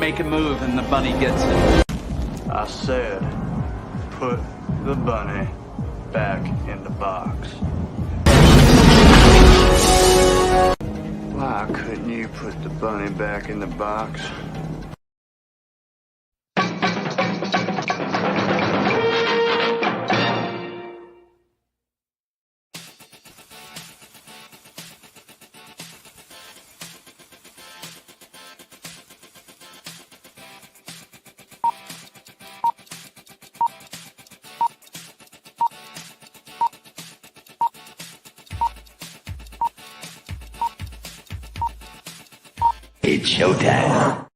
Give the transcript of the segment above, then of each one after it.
make a move and the bunny gets it. I said, put the bunny back in the box. Why couldn't you put the bunny back in the box? It's showtime.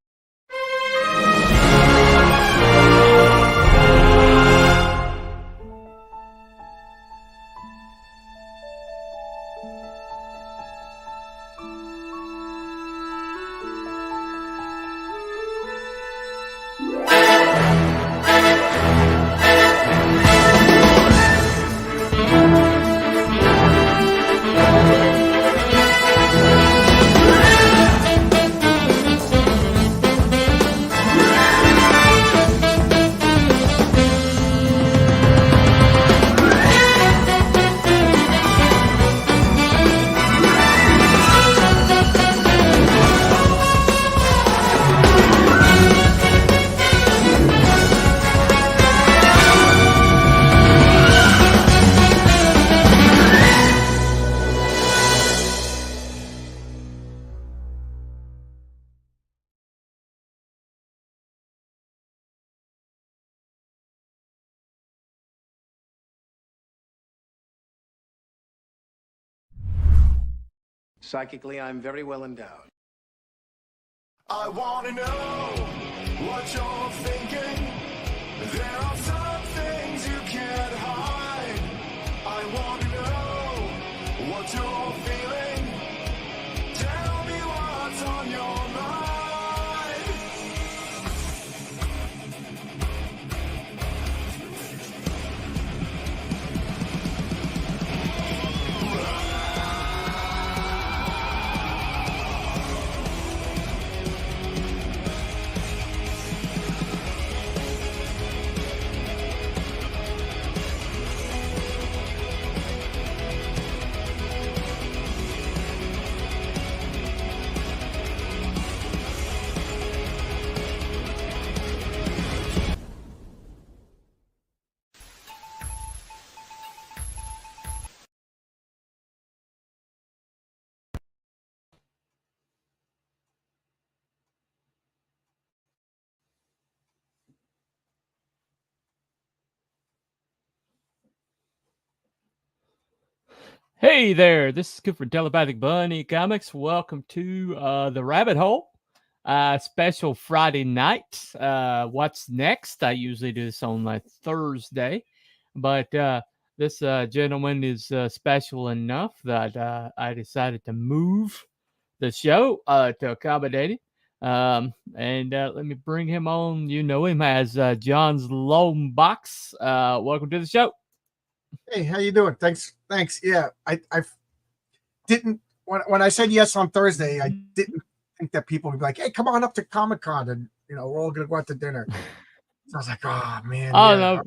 Psychically, I'm very well endowed. I want to know what you're thinking. There are some things you can't hide. I want to know what you're feeling. Tell me what's on your mind. Hey there, this is good for Telepathic Bunny Comics. Welcome to the Rabbit Hole. Special Friday night. What's next? I usually do this on like Thursday, but this gentleman is special enough that I decided to move the show to accommodate him. And let me bring him on. You know him as John's Longbox. Welcome to the show. Hey, how you doing? Thanks. Yeah, I didn't when I said yes on Thursday, I didn't think that people would be like, "Hey, come on up to Comic-Con and we're all gonna go out to dinner." So I was like, "Oh man." Oh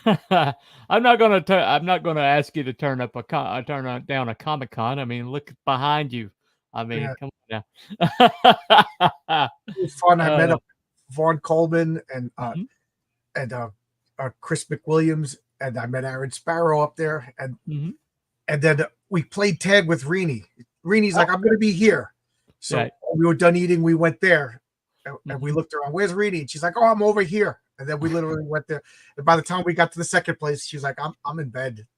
no. I'm not gonna ask you to turn down a Comic-Con. I mean, look behind you. I mean, come on now. It was fun. I met up Vaughn Coleman and Chris McWilliams. And I met Aaron Sparrow up there, and then we played tag with Rini. Rini's like, "I'm going to be here." So when we were done eating, we went there, and we looked around. Where's Rini? And she's like, "Oh, I'm over here." And then we literally went there. And by the time we got to the second place, she's like, "I'm in bed,"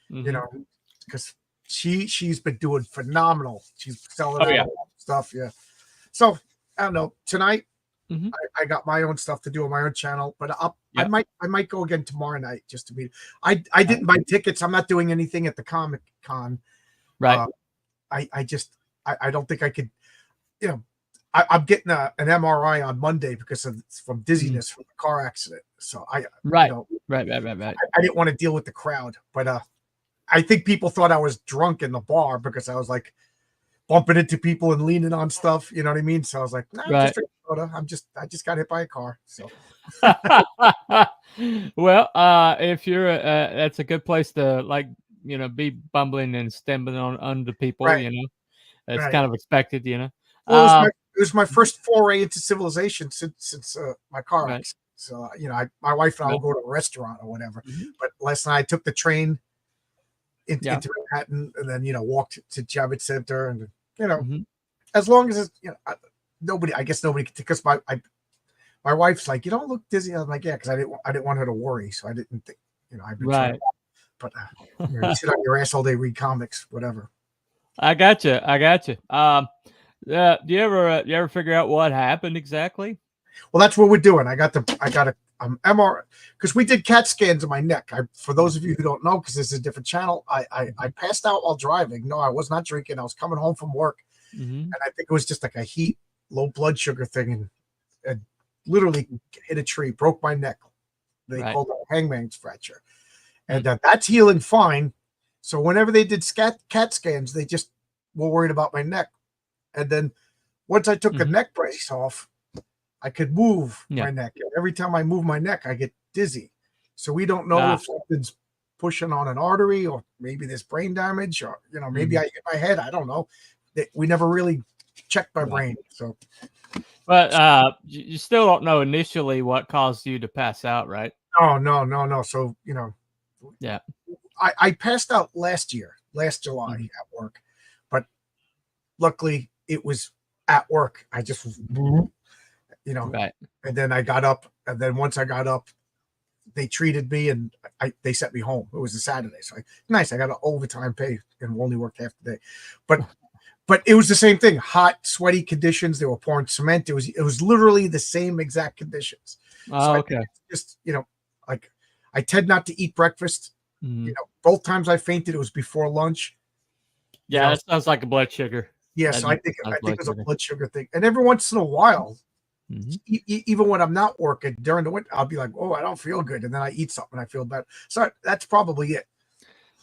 because she's been doing phenomenal. She's selling stuff, So I don't know. Tonight, I got my own stuff to do on my own channel, but I might go again tomorrow night just to meet. I didn't buy tickets. I'm not doing anything at the Comic-Con. Right. I don't think I could. I'm getting an MRI on Monday because from dizziness from the car accident. So I right. I didn't want to deal with the crowd, but I think people thought I was drunk in the bar because I was like bumping into people and leaning on stuff. You know what I mean? So I was like, nah, I'm Right. just drinking soda. I just got hit by a car. So Well, if you're, that's a good place to like, be bumbling and stumbling on under people. Right. It's Right. kind of expected. Well, it was my first foray into civilization since my car Right. accident. So my wife and I will Right. go to a restaurant or whatever. Mhm. But last night I took the train Yeah. into Manhattan and then walked to Javits Center and Mhm. as long as it's nobody, I guess nobody, because my wife's like, you don't look dizzy. I'm like, yeah, because I didn't want her to worry, so I didn't think I've been trying. Right. But you sit on your ass all day, read comics, whatever. I got you. Do you ever figure out what happened exactly? Well, that's what we're doing. I got a MR because we did CAT scans of my neck. For those of you who don't know, because this is a different channel, I passed out while driving. No, I was not drinking. I was coming home from work, and I think it was just like a low blood sugar thing, and literally hit a tree, broke my neck. They called it a hangman's fracture, and that's healing fine. So whenever they did CAT scans, they just were worried about my neck, and then once I took the neck brace off, I could move my neck. And every time I move my neck, I get dizzy. So we don't know if something's pushing on an artery or maybe there's brain damage or, maybe I hit my head. I don't know. We never really checked my brain. So, but you still don't know initially what caused you to pass out, right? No. So, yeah, I passed out last July at work, but luckily it was at work. I just right. And then I got up, and then once I got up, they treated me and they sent me home. It was a Saturday, so nice. I got an overtime pay and only worked half the day, but it was the same thing. Hot, sweaty conditions. They were pouring cement. It was literally the same exact conditions. Oh, okay. Just like I tend not to eat breakfast. Both times I fainted, it was before lunch. Yeah, that sounds like a blood sugar. Yeah, so I think it was a blood sugar thing. And every once in a while, even when I'm not working during the winter, I'll be like, oh, I don't feel good. And then I eat something, I feel better. So that's probably it.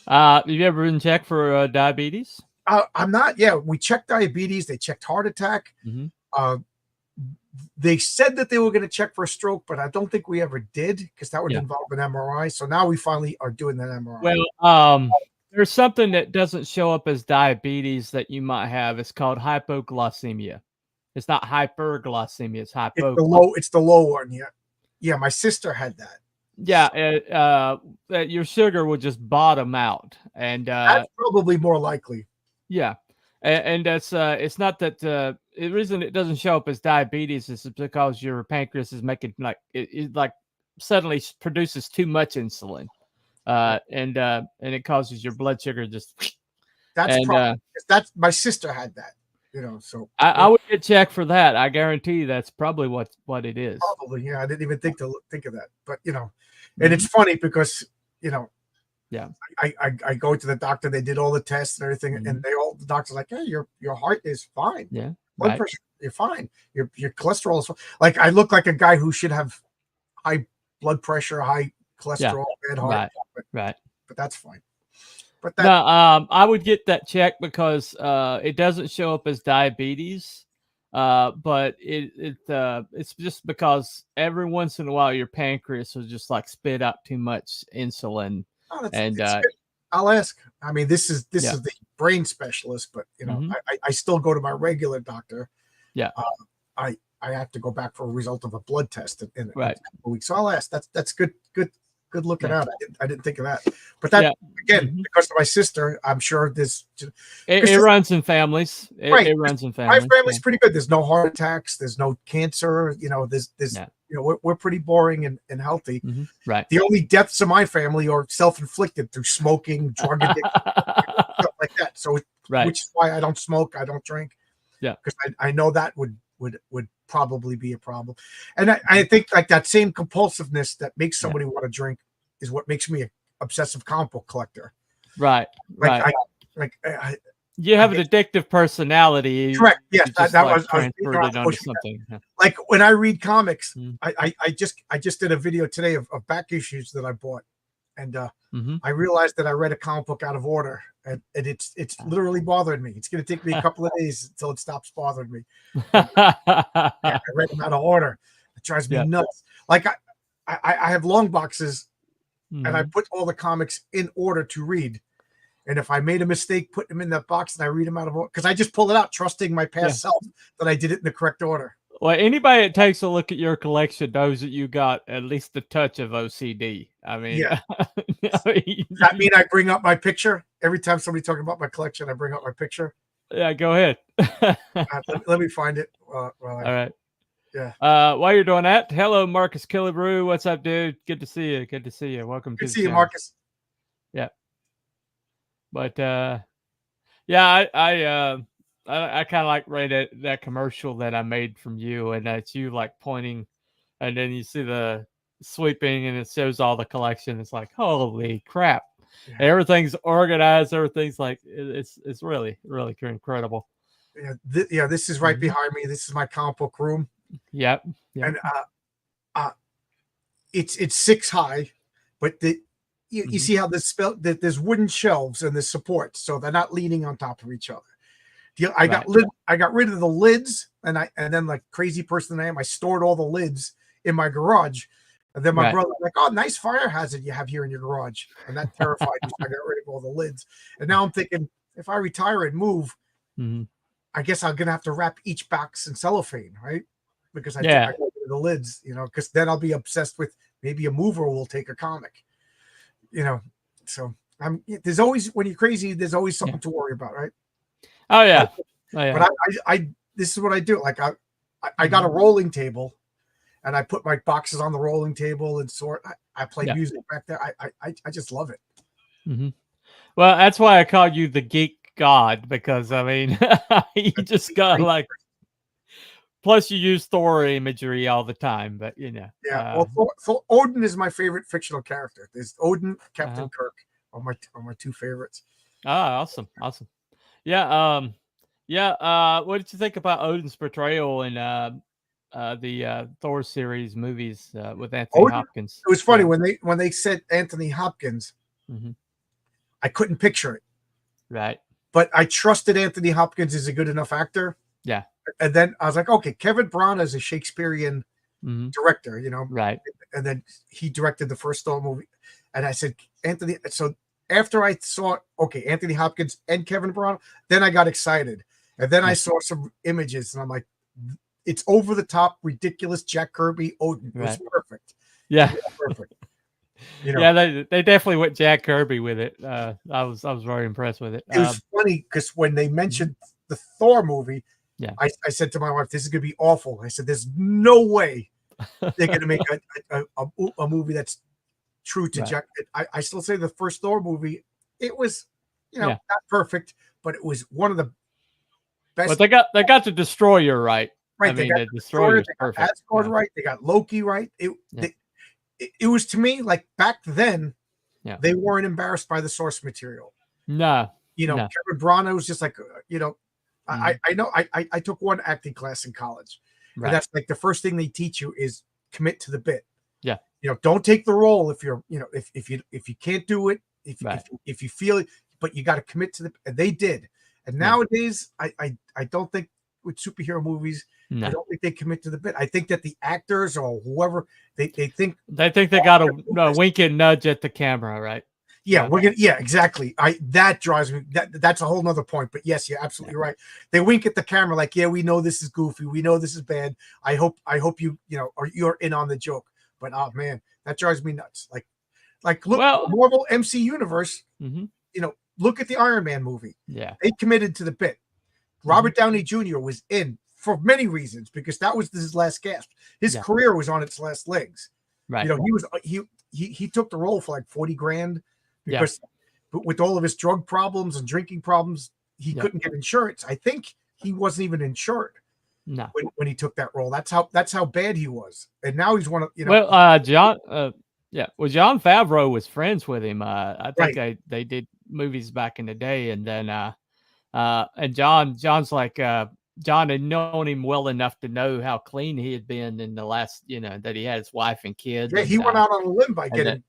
Have you ever been checked for diabetes? I'm not. Yeah, we checked diabetes. They checked heart attack. They said that they were going to check for a stroke, but I don't think we ever did because that would involve an MRI. So now we finally are doing that MRI. Well, there's something that doesn't show up as diabetes that you might have. It's called hypoglycemia. It's not hyperglycemia. It's hypo. It's the low one. Yeah. Yeah. My sister had that. Yeah. Your sugar will just bottom out. And that's probably more likely. Yeah. And that's it's not that the reason it doesn't show up as diabetes is because your pancreas is making it suddenly produces too much insulin. And it causes your blood sugar just. That's my sister had that. So I would get checked for that. I guarantee you that's probably what it is. Probably, yeah. I didn't even think of that, but and it's funny because yeah, I go to the doctor. They did all the tests and everything, and the doctor's like, "Hey, your heart is fine. Yeah, blood pressure, you're fine. Your cholesterol is fine." Like I look like a guy who should have high blood pressure, high cholesterol, bad heart. Right. But that's fine. But I would get that checked because it doesn't show up as diabetes, but it's just because every once in a while your pancreas will just spit out too much insulin. And I'll ask. I mean, this is the brain specialist, but I still go to my regular doctor. Yeah, I have to go back for a result of a blood test in a couple weeks. So I'll ask. That's good looking out. I didn't think of that. But that again, because of my sister, I'm sure it runs in families. It runs in families. My family's pretty good. There's no heart attacks. There's no cancer. We're pretty boring and healthy. Right. The only deaths in my family are self-inflicted through smoking, drug addiction, stuff like that. So, which is why I don't smoke. I don't drink. Yeah. Because I know that would probably be a problem. And I think that same compulsiveness that makes somebody want to drink is what makes me an obsessive comic book collector. Right. You have an addictive personality. Correct. Yes, that was transferred it onto something. Like when I read comics, I just did a video today of back issues that I bought, and Mm-hmm. I realized that I read a comic book out of order, and it's literally bothered me. It's going to take me a couple of days until it stops bothering me. I read them out of order. It drives me nuts. Like I have long boxes, and I put all the comics in order to read. And if I made a mistake, put them in that box, and I read them out of order, because I just pull it out, trusting my past self that I did it in the correct order. Well, anybody that takes a look at your collection knows that you got at least a touch of OCD. I mean, Does that mean I bring up my picture every time somebody talking about my collection? I bring up my picture. Yeah, go ahead. Let me find it. All right. Yeah. While you're doing that, hello, Marcus Killebrew. What's up, dude? Good to see you. Good to see you. Welcome to the see you, channel. Marcus. Yeah. But yeah, I kind of like read that commercial that I made from you, and that's you like pointing, and then you see the sweeping, and it shows all the collection. It's like, holy crap! Yeah. Everything's organized. Everything's like it's really incredible. Yeah, this is right behind me. This is my comic book room. Yep. And it's 6 high, but you see how that there's wooden shelves and there's supports, so they're not leaning on top of each other. I got rid of the lids, and then, like crazy person I am, I stored all the lids in my garage. And then my brother was like, "Oh, nice fire hazard you have here in your garage," and that terrified me. So I got rid of all the lids, and now I'm thinking, if I retire and move, I guess I'm gonna have to wrap each box in cellophane, right? Because I got rid of the lids, because then I'll be obsessed with maybe a mover will take a comic. So there's always, when you're crazy, there's always something to worry about, right? Oh yeah. But I this is what I do. Like I got a rolling table, and I put my boxes on the rolling table and sort. I play music back there. I just love it. Well, that's why I call you the geek god, because I mean, you just got like. Plus, you use Thor imagery all the time, but Yeah. Well, Odin is my favorite fictional character. There's Odin, Captain Kirk are my two favorites. Ah, awesome. Yeah. What did you think about Odin's portrayal in the Thor series movies with Anthony Hopkins? It was funny when they said Anthony Hopkins. I couldn't picture it. Right. But I trusted Anthony Hopkins is a good enough actor. Yeah. And then I was like, okay, Kevin Branagh is a Shakespearean director, Right. And then he directed the first Thor movie. And I said, Anthony. So after I saw, okay, Anthony Hopkins and Kevin Branagh, then I got excited. And then I saw some images, and I'm like, it's over the top, ridiculous Jack Kirby Odin. It was perfect. Yeah. Perfect. Yeah, they definitely went Jack Kirby with it. I was very impressed with it. It was funny because when they mentioned the Thor movie, I said to my wife, "This is going to be awful." I said, "There's no way they're going to make a movie that's true to Jack." I still say the first Thor movie, it was, not perfect, but it was one of the best. But they got the Destroyer right. Right, I mean, the Destroyer is perfect. Asgard right. They got Loki right. It was, to me, like back then, they weren't embarrassed by the source material. No, Kevin Branagh was just like, I know I took one acting class in college, and that's like the first thing they teach you is commit to the bit. Yeah, don't take the role if you're, if you can't do it, if you feel it, but you got to commit to the. And they did, and nowadays I don't think with superhero movies. I don't think they commit to the bit. I think that the actors or whoever they think they got a wink and nudge at the camera, right? Yeah, exactly. That drives me. That's a whole nother point. But yes, you're absolutely right. They wink at the camera like, yeah, we know this is goofy. We know this is bad. I hope you or you're in on the joke. But oh man, that drives me nuts. Like look, Marvel MC Universe. Look at the Iron Man movie. Yeah, they committed to the bit. Robert Downey Jr. was in for many reasons, because that was his last gasp. His career was on its last legs. Right. He took the role for like $40,000 because with all of his drug problems and drinking problems, he couldn't get insurance. I think he wasn't even insured. No. When he took that role. That's how bad he was. And now he's one of John Jon Favreau was friends with him. I think they did movies back in the day, and then and John's like John had known him well enough to know how clean he had been in the last, that he had his wife and kids. Yeah, he went out on a limb by getting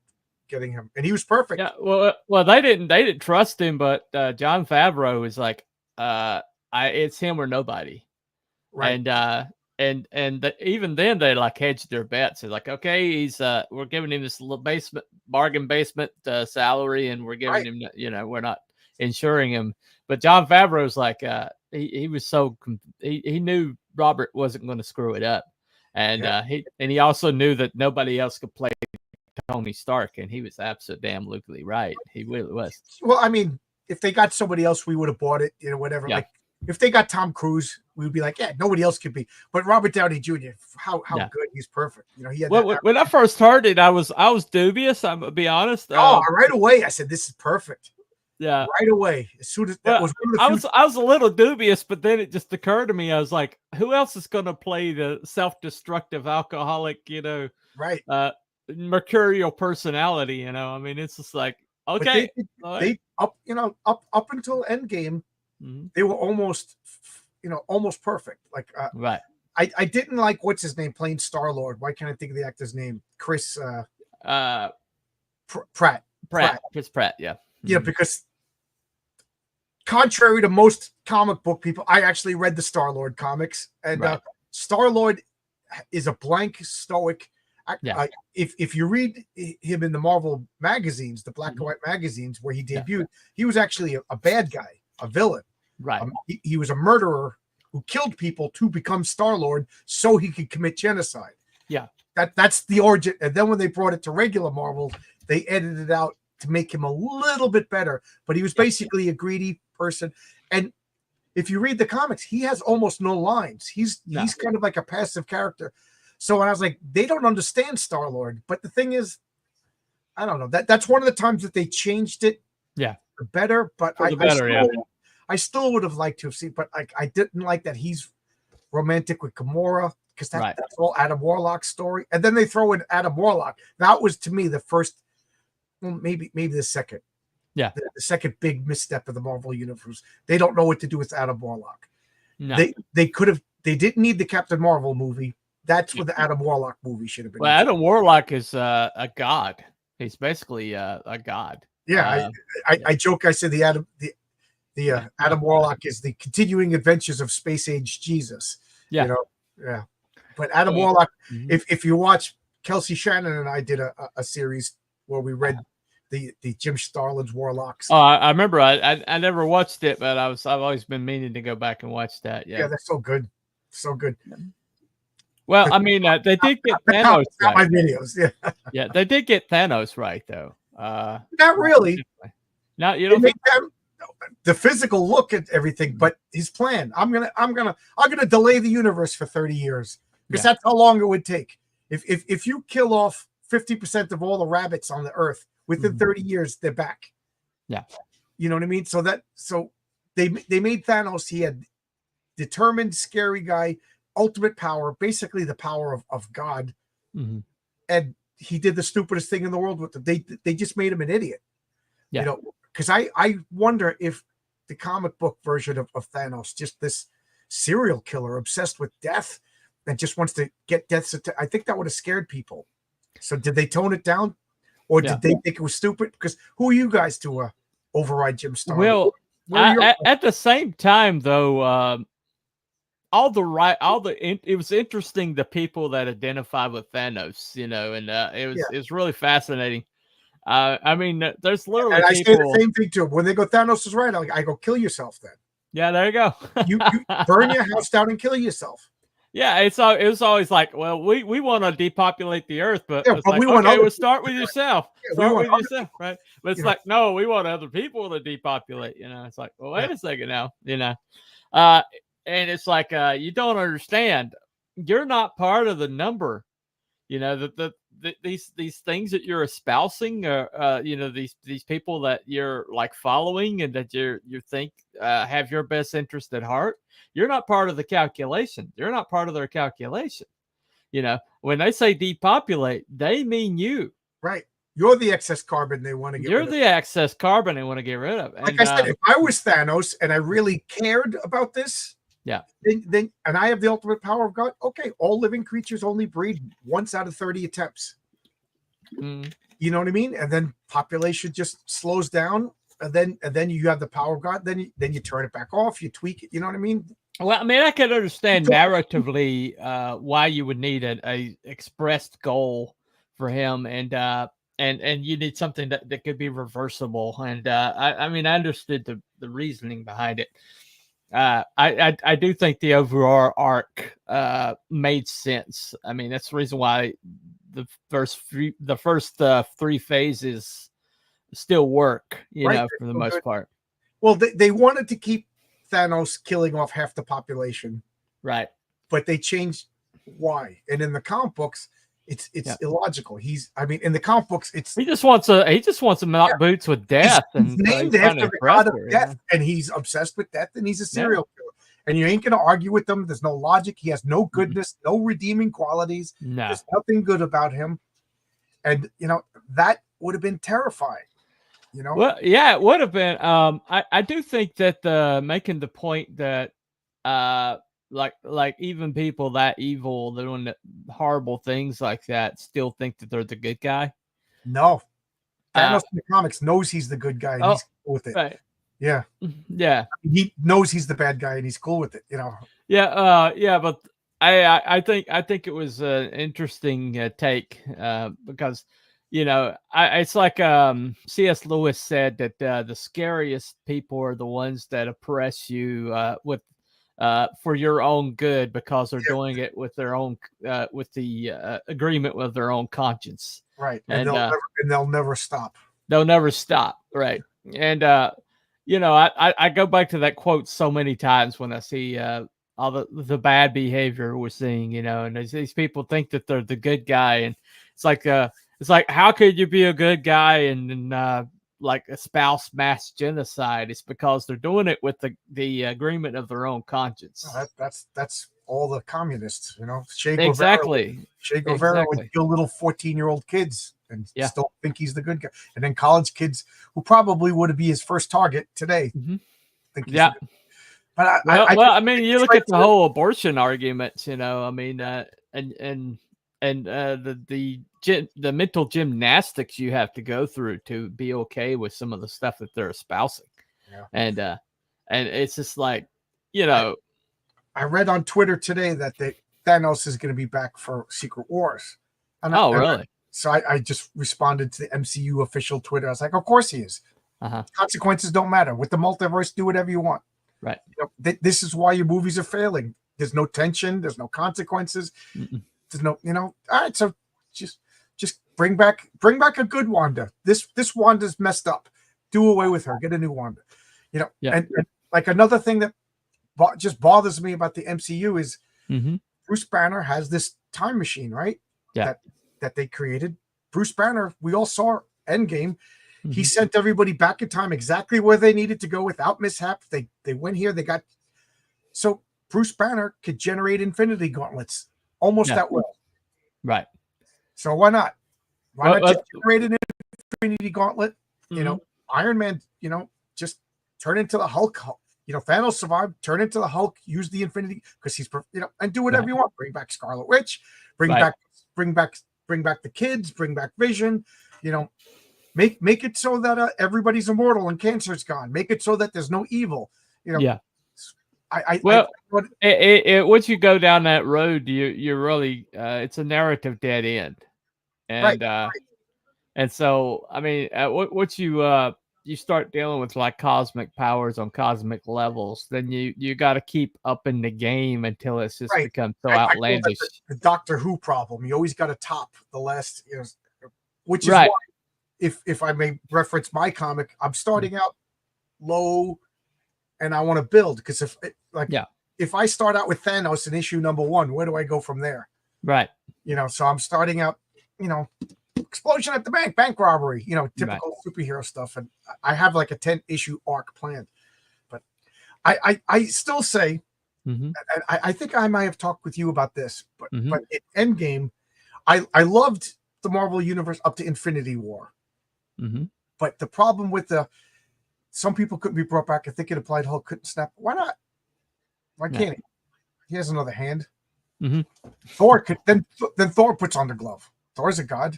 getting him, and he was perfect. Yeah, well, they didn't trust him, but Jon Favreau was like, it's him or nobody, Right. And even then they like hedged their bets. They're like, okay, he's we're giving him this little bargain basement salary, and we're giving him, we're not insuring him. But Jon Favreau's like, he was he knew Robert wasn't going to screw it up, and he also knew that nobody else could play Tony Stark, and he was absolutely right. He really was. Well, I mean, if they got somebody else, we would have bought it, whatever. Yeah. Like if they got Tom Cruise, we would be like, yeah, nobody else could be. But Robert Downey Jr., how good, he's perfect. He had when I first heard it, I was dubious. I'm gonna be honest. Right away, I said, this is perfect. Yeah, right away. As soon as that was one of the I was a little dubious, but then it just occurred to me. I was like, who else is going to play the self-destructive alcoholic? Right. Mercurial personality. I mean, it's just like, okay, they up until Endgame, they were almost perfect. Like, right. I didn't like what's his name playing Star-Lord. Why can't I think of the actor's name? Chris Pratt. Chris Pratt. Yeah. Yeah, because contrary to most comic book people, I actually read the Star-Lord comics, and Star-Lord is a blank, stoic. If you read him in the Marvel magazines, the black and white magazines where he debuted, he was actually a bad guy, a villain. Right. He was a murderer who killed people to become Star-Lord so he could commit genocide. Yeah. That's the origin. And then when they brought it to regular Marvel, they edited it out to make him a little bit better, but he was basically a greedy person. And if you read the comics, he has almost no lines. He's kind of like a passive character. So when I was like, they don't understand Star-Lord. But the thing is, I don't know. That's one of the times that they changed it. Yeah, for better. But I still would have liked to have seen. But I didn't like that he's romantic with Gamora, because that's all Adam Warlock's story. And then they throw in Adam Warlock. That was, to me, the first. Well, maybe the second. Yeah. The second big misstep of the Marvel universe. They don't know what to do with Adam Warlock. No. They didn't need the Captain Marvel movie. That's what the Adam Warlock movie should have been. Well, Adam Warlock is a god. He's basically a god. Yeah, I joke. I said the Adam Warlock is the continuing adventures of space age Jesus. Yeah. But Adam Warlock, if you watch, Kelsey Shannon and I did a series where we read the Jim Starlin's Warlocks. Oh, I remember. I never watched it, but I've always been meaning to go back and watch that. Yeah, that's so good, so good. Well, I mean, they did get Thanos right. My videos, yeah, they did get Thanos right, though. Not really. No, you don't think the physical look at everything, but his plan. I'm gonna delay the universe for 30 years because that's how long it would take. If you kill off 50% of all the rabbits on the earth within 30 years, they're back. Yeah. You know what I mean? So they made Thanos. He had determined, scary guy, ultimate power, basically the power of God. And he did the stupidest thing in the world with them. They just made him an idiot. Yeah. Because I wonder if the comic book version of Thanos, just this serial killer obsessed with death and just wants to get death. I think that would have scared people. So did they tone it down, or did they think it was stupid? Because who are you guys to override Jim Starlin? Well, at the same time, though, it was interesting, the people that identify with Thanos, and it was really fascinating. I mean, there's literally and I people... say the same thing too. When they go, Thanos is right, I go, kill yourself then. Yeah, there you go. you burn your house down and kill yourself. Yeah, it was always like, well, we want to depopulate the earth, but it's like, we want start with yourself. Start with yourself, right? But it's like, no, we want other people to depopulate. It's like, well, wait a second now, and it's like, you don't understand. You're not part of the number. These things that you're espousing, these people that you're like following and that you think have your best interest at heart. You're not part of the calculation. You're not part of their calculation. When they say depopulate, they mean you. Right. You're the excess carbon they want to get rid of. You're the excess carbon they want to get rid of. Like I said, if I was Thanos and I really cared about this, then and I have the ultimate power of God, okay, all living creatures only breed once out of 30 attempts. You know what I mean? And then population just slows down, and then you have the power of God. Then you turn it back off. You tweak it. You know what I mean? Well, I mean, I can understand narratively why you would need a expressed goal for him, and you need something that could be reversible. And I mean, I understood the reasoning behind it. I do think the overall arc made sense. I mean, that's the reason why the first three phases still work, you know, for the most part. Well, they wanted to keep Thanos killing off half the population, right? But they changed why. And in the comic books, it's illogical. I mean, in the comic books, he just wants to knock boots with death. He's named after the god of death, and he's obsessed with death, and he's a serial killer. And you ain't gonna argue with him. There's no logic. He has no goodness, no redeeming qualities. No. There's nothing good about him. And you know, that would have been terrifying. You know? Well, yeah, it would have been. I do think that making the point that like even people that evil, doing horrible things like that, still think that they're the good guy. No, Thanos in the comics knows he's the good guy, and he's cool with it. Right. Yeah, yeah. He knows he's the bad guy, and he's cool with it. You know. Yeah, yeah, but I think it was an interesting take because. You know, it's like C.S. Lewis said that the scariest people are the ones that oppress you with for your own good because they're doing it with their own with the agreement with their own conscience. Right, and they'll never stop. They'll never stop. Right, and you know, I go back to that quote so many times when I see all the bad behavior we're seeing. You know, and these people think that they're the good guy, and it's like, how could you be a good guy and like espouse mass genocide? It's because they're doing it with the agreement of their own conscience. That's all the communists, you know. Che Guevara would kill little 14-year-old kids and still think he's the good guy. And then college kids who probably would be his first target today. Think he's but I mean, you look at the whole abortion arguments, you know. I mean, and the mental gymnastics you have to go through to be okay with some of the stuff that they're espousing. And it's just like, you know, I read on Twitter today that Thanos is going to be back for Secret Wars. Really? So I just responded to the MCU official Twitter. I was like, of course he is. Consequences don't matter. With the multiverse, do whatever you want. Right. You know, this is why your movies are failing. There's no tension. There's no consequences. There's no, you know. All right, so just bring back a good Wanda. This Wanda's messed up. Do away with her. Get a new Wanda. You know. And like another thing that just bothers me about the MCU is Bruce Banner has this time machine, right? That they created. Bruce Banner, we all saw Endgame. He sent everybody back in time exactly where they needed to go without mishap. They went here. They got so Bruce Banner could generate Infinity Gauntlets almost that well. Right. So why not? Why not just generate an Infinity Gauntlet? You know, Iron Man, you know, just turn into the Hulk. You know, Thanos survived, turn into the Hulk, use the Infinity because he's, you know, and do whatever you want. Bring back Scarlet Witch, bring back the kids, bring back Vision. You know, make it so that everybody's immortal and cancer's gone. Make it so that there's no evil. You know. Once you go down that road, you're really it's a narrative dead end, and and so I mean, once you start dealing with like cosmic powers on cosmic levels, then you got to keep up in the game until it's just become so outlandish. The Doctor Who problem. You always got to top the last, you know, which is why, if I may reference my comic, I'm starting out low. And I want to build because if I start out with Thanos in issue number 1, where do I go from there? Right. You know, so I'm starting out, you know, explosion at the bank robbery, you know, typical superhero stuff. And I have like a 10-issue arc planned. But I still say, and I think I might have talked with you about this, but in Endgame, I loved the Marvel Universe up to Infinity War. But the problem with some people couldn't be brought back. I think it applied Hulk couldn't snap. Why not? Why can't he? He has another hand. Thor could then Thor puts on the glove. Thor's a god.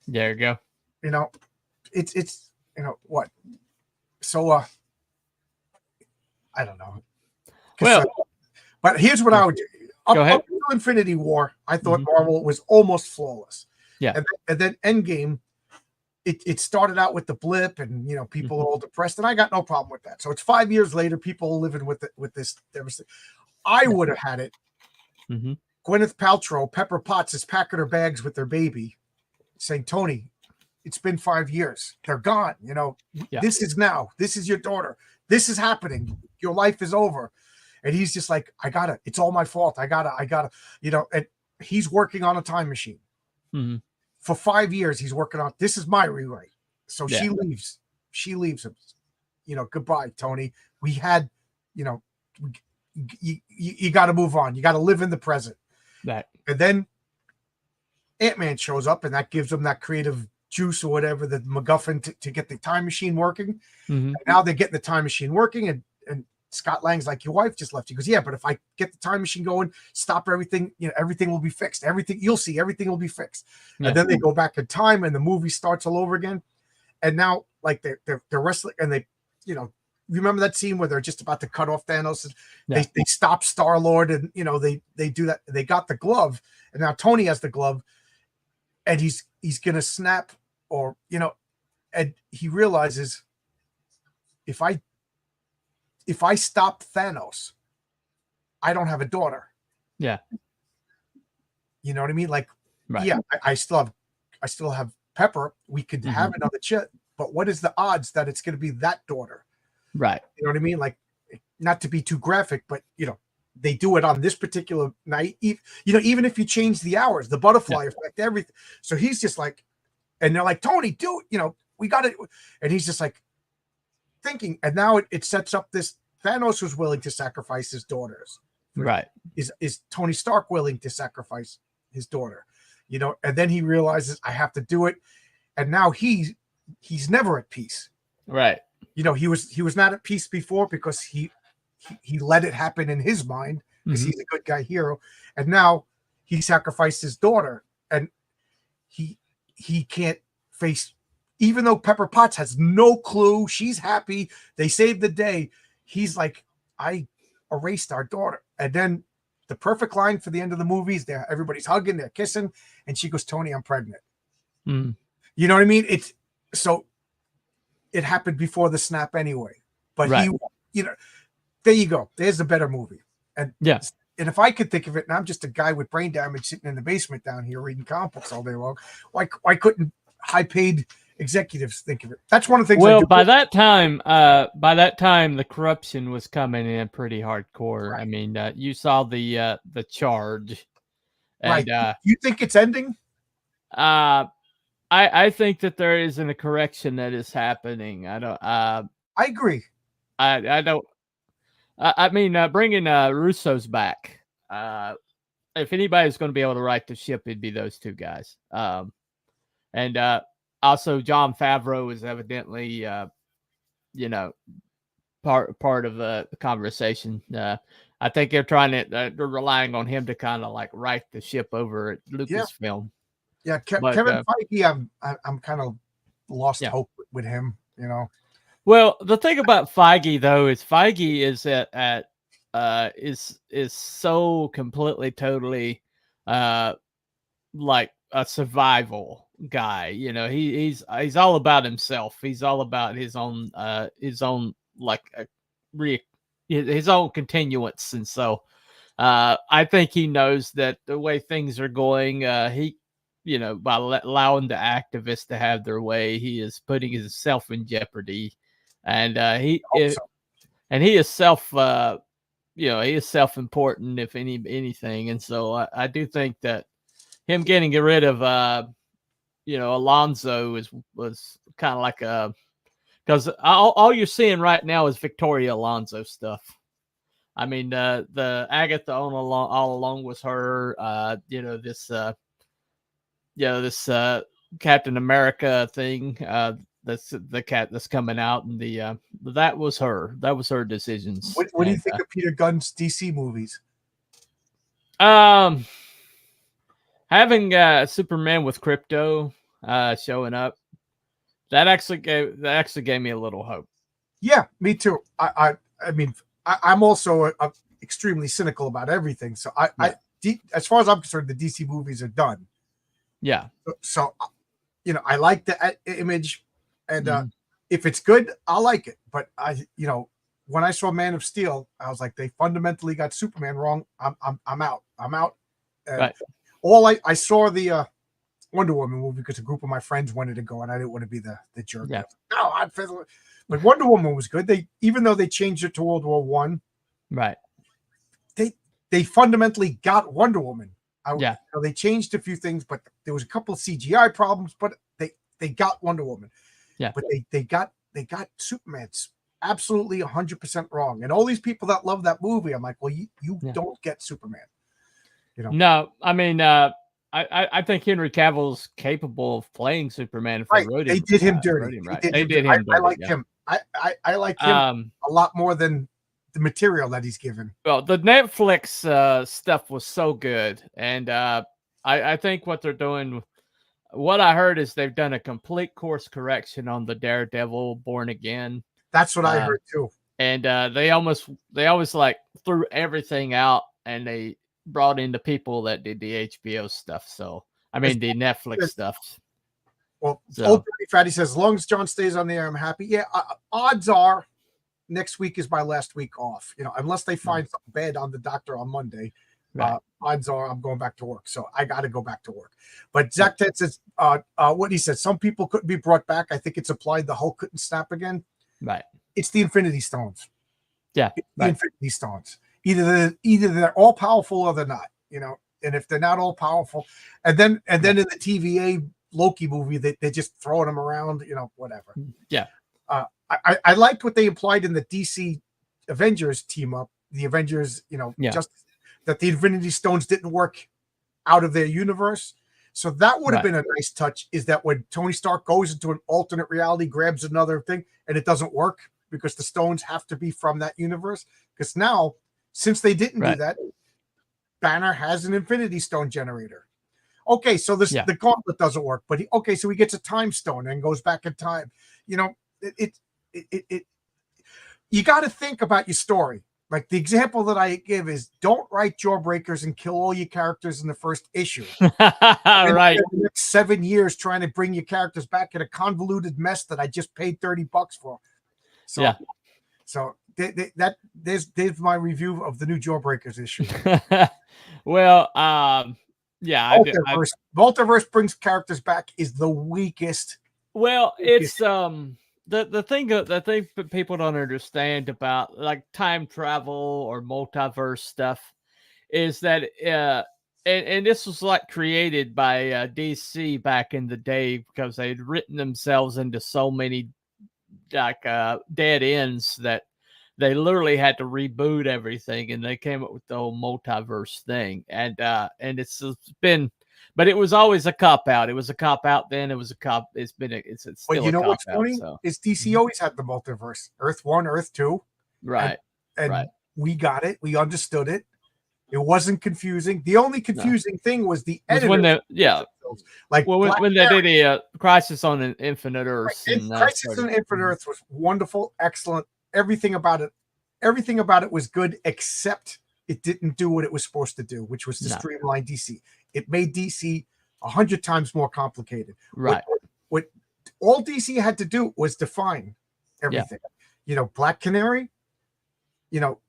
There you go. you know, it's you know what? So I don't know. Well, but here's what I would do. Go ahead. Up until Infinity War, I thought Marvel was almost flawless. Yeah. And then Endgame, it started out with the blip, and you know, people are all depressed, and I got no problem with that. So it's 5 years later, people are living with this. I would have had it. Gwyneth Paltrow, Pepper Potts is packing her bags with their baby, saying, "Tony, it's been 5 years. They're gone. You know, this is now. This is your daughter. This is happening. Your life is over." And he's just like, "I gotta. It's all my fault. I gotta. You know." And he's working on a time machine. For 5 years, he's working on. This is my rewrite. So she leaves. She leaves him. You know, goodbye, Tony. We had. You know, you got to move on. You got to live in the present. Right. And then Ant-Man shows up, and that gives him that creative juice or whatever, the MacGuffin to get the time machine working. And now they're getting the time machine working, and Scott Lang's like, "Your wife just left you." He goes, "Yeah, but if I get the time machine going, stop everything, you know, everything will be fixed. Everything you'll see, everything will be fixed." And then they go back in time, and the movie starts all over again. And now, like they're wrestling, and they, you know, remember that scene where they're just about to cut off Thanos? They stop Star-Lord, and you know they do that. They got the glove, and now Tony has the glove, and he's gonna snap, or you know, and he realizes if I stop Thanos, I don't have a daughter. Yeah. You know what I mean? Like, yeah, I still have Pepper. We could have another chick, but what is the odds that it's going to be that daughter? Right. You know what I mean? Like, not to be too graphic, but you know, they do it on this particular night. You know, even if you change the hours, the butterfly effect, everything. So he's just like, and they're like, "Tony, do it. You know, we got it." And he's just like thinking, and now it sets up this. Thanos was willing to sacrifice his daughters. Right. Is Tony Stark willing to sacrifice his daughter? You know, and then he realizes, I have to do it. And now he's never at peace. Right. You know, he was not at peace before because he let it happen in his mind because he's a good guy hero. And now he sacrificed his daughter, and he can't face, even though Pepper Potts has no clue. She's happy. They saved the day. He's like, "I erased our daughter." And then the perfect line for the end of the movie is there. Everybody's hugging, they're kissing. And she goes, "Tony, I'm pregnant." You know what I mean? It's so it happened before the snap anyway, but he, you know, there you go. There's a better movie. And and if I could think of it, and I'm just a guy with brain damage sitting in the basement down here reading comic books all day long, why couldn't high-paid executives think of it? That's one of the things. Well, by that time, the corruption was coming in pretty hardcore. Right. I mean, you saw the charge. And, right. You think it's ending? I think that there isn't a correction that is happening. I don't. I agree. I don't. I mean, bringing Russo's back. If anybody's going to be able to right the ship, it'd be those two guys. And also, Jon Favreau is evidently, you know, part of the conversation. I think they're they're relying on him to kind of like right the ship over at Lucasfilm. Yeah, Kevin Feige, I'm kind of lost hope with him. You know. Well, the thing about Feige though is Feige is is so completely, totally, like a survival guy. You know, he's all about himself. He's all about his own like his own continuance, and so I think he knows that the way things are going, he, you know, by allowing the activists to have their way, he is putting himself in jeopardy, and he is self-important if anything, and so I do think that him getting rid of Alonso was kind of like because all you're seeing right now is Victoria Alonso stuff. I mean, the Agatha all along was her. This Captain America thing. That's the cat that's coming out, and that was her. That was her decisions. What do you think of Peter Gunn's DC movies? Having Superman with Crypto showing up, that actually gave me a little hope. Yeah, me too. I mean, I'm also extremely cynical about everything. So as far as I'm concerned, the DC movies are done. Yeah. So, I like the image, and if it's good, I'll like it. But when I saw Man of Steel, I was like, they fundamentally got Superman wrong. I'm out. I'm out. Right. I saw the Wonder Woman movie because a group of my friends wanted to go, and I didn't want to be the jerk. Yeah. No, but Wonder Woman was good. Even though they changed it to World War I, right? They fundamentally got Wonder Woman. They changed a few things, but there was a couple of CGI problems. But they got Wonder Woman. Yeah. But they got Superman's absolutely 100% wrong. And all these people that love that movie, I'm like, well, you don't get Superman. No, I mean, I think Henry Cavill's capable of playing Superman. If right. they did him dirty. They did him dirty. I like him. I like him a lot more than the material that he's given. Well, the Netflix stuff was so good, and I think what they're doing, what I heard is they've done a complete course correction on the Daredevil Born Again. That's what I heard too. And they always like threw everything out, and they brought in the people that did the HBO stuff. So I mean the Netflix stuff. Well, Old Fatty says, as long as John stays on the air, I'm happy. Yeah, odds are next week is my last week off. Unless they find something bad on the doctor on Monday, odds are I'm going back to work. So I got to go back to work. But Zach Ted says, what he said, some people couldn't be brought back. I think it's applied. The Hulk couldn't snap again. Right. It's the Infinity Stones. Yeah. The Infinity Stones. Either they're all powerful or they're not. And if they're not all powerful, and then in the TVA Loki movie, they're just throwing them around. Whatever. Yeah. I liked what they implied in the DC Avengers team up. The Avengers, just that the Infinity Stones didn't work out of their universe. So that would have been a nice touch. Is that when Tony Stark goes into an alternate reality, grabs another thing, and it doesn't work because the stones have to be from that universe? Because now, since they didn't do that, Banner has an Infinity Stone generator. Okay, so the gauntlet doesn't work, but so he gets a time stone and goes back in time. You got to think about your story. Like the example that I give is, don't write Jawbreakers and kill all your characters in the first issue. Right. The next 7 years trying to bring your characters back in a convoluted mess that I just paid $30 for. So, So there's my review of the new Jawbreakers issue. Well, Multiverse brings characters back is the weakest. Well, it's the thing people don't understand about like time travel or multiverse stuff is that and this was like created by DC back in the day because they'd written themselves into so many like dead ends that they literally had to reboot everything, and they came up with the whole multiverse thing. And it's been, but it was always a cop out. It was a cop out then. It was a cop. It's still. Well, what's funny is DC always had the multiverse. Earth 1, Earth 2. Right. And we got it. We understood it. It wasn't confusing. The only confusing thing was the editor. When they did a Crisis on an Infinite Earth. Crisis on Infinite Earth was wonderful, excellent. Everything about it was good, except it didn't do what it was supposed to do, which was to streamline DC. It made DC 100 times more complicated. Right. What all DC had to do was define everything. Black Canary,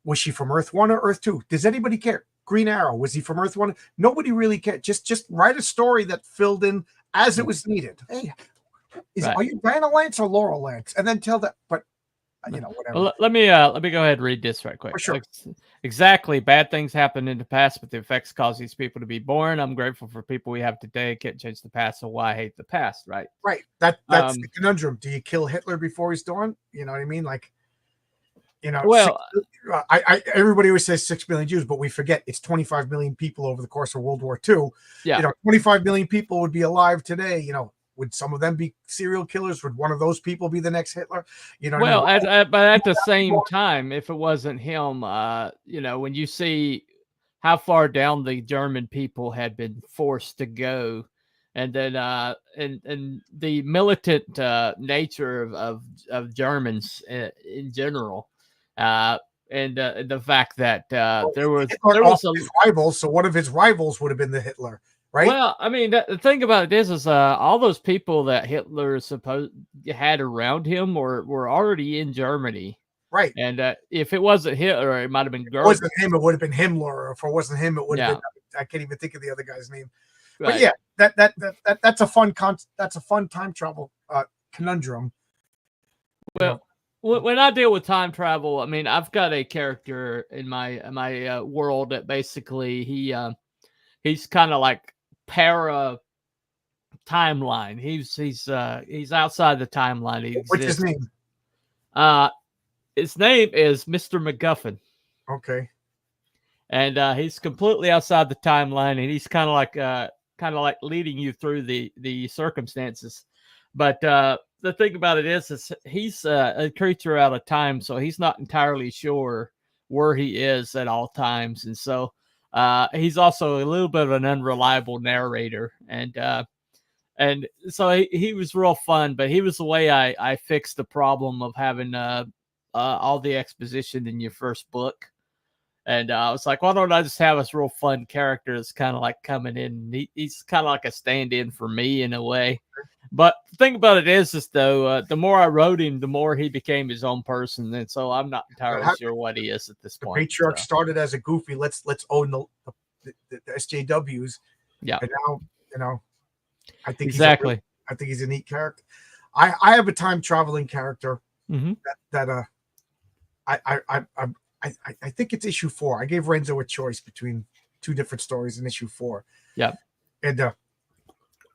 was she from Earth 1 or Earth 2? Does anybody care? Green Arrow, was he from Earth 1? Nobody really cared. Just write a story that filled in as it was needed. Hey, are you Diana Lance or Laurel Lance? And then tell that, but whatever. Well, let me go ahead and read this right quick. For sure. Exactly. Bad things happened in the past, but the effects cause these people to be born. I'm grateful for people we have today. Can't change the past, so why hate the past, right? Right. That's the conundrum. Do you kill Hitler before he's born? You know what I mean? Like, well, everybody always says 6 million Jews, but we forget it's 25 million people over the course of World War II. Yeah. 25 million people would be alive today. Would some of them be serial killers? Would one of those people be the next Hitler? Well, but at the same time, if it wasn't him, when you see how far down the German people had been forced to go, and then and the militant nature of Germans in general, and the fact that there was his rivals. So one of his rivals would have been the Hitler, right? Well, I mean, the thing about it is all those people that Hitler had around him were already in Germany. Right. And if it wasn't Hitler, it might have been Goebbels. If it wasn't him, it would have been Himmler. Or if it wasn't him, it would have been, I can't even think of the other guy's name. Right. But yeah, that's a fun time travel conundrum. Well, when I deal with time travel, I mean, I've got a character in my world that basically he's kind of like para timeline. He's outside the timeline. What's his name? His name is Mr. MacGuffin. Okay. And he's completely outside the timeline, and he's kind of like leading you through the circumstances. But the thing about it is he's a creature out of time, so he's not entirely sure where he is at all times, and so he's also a little bit of an unreliable narrator, and so he was real fun. But he was the way I fixed the problem of having all the exposition in your first book. And I was like, why don't I just have this real fun character that's kind of like coming in? He's kind of like a stand-in for me in a way. But the thing about it is though, the more I wrote him, the more he became his own person. And so I'm not entirely sure what he is at this point. Patriarch started as a goofy, let's own the SJWs. Yeah. And now, I think exactly. I think he's a neat character. I have a time traveling character that I think it's issue 4. I gave Renzo a choice between 2 different stories in issue 4. Yeah. And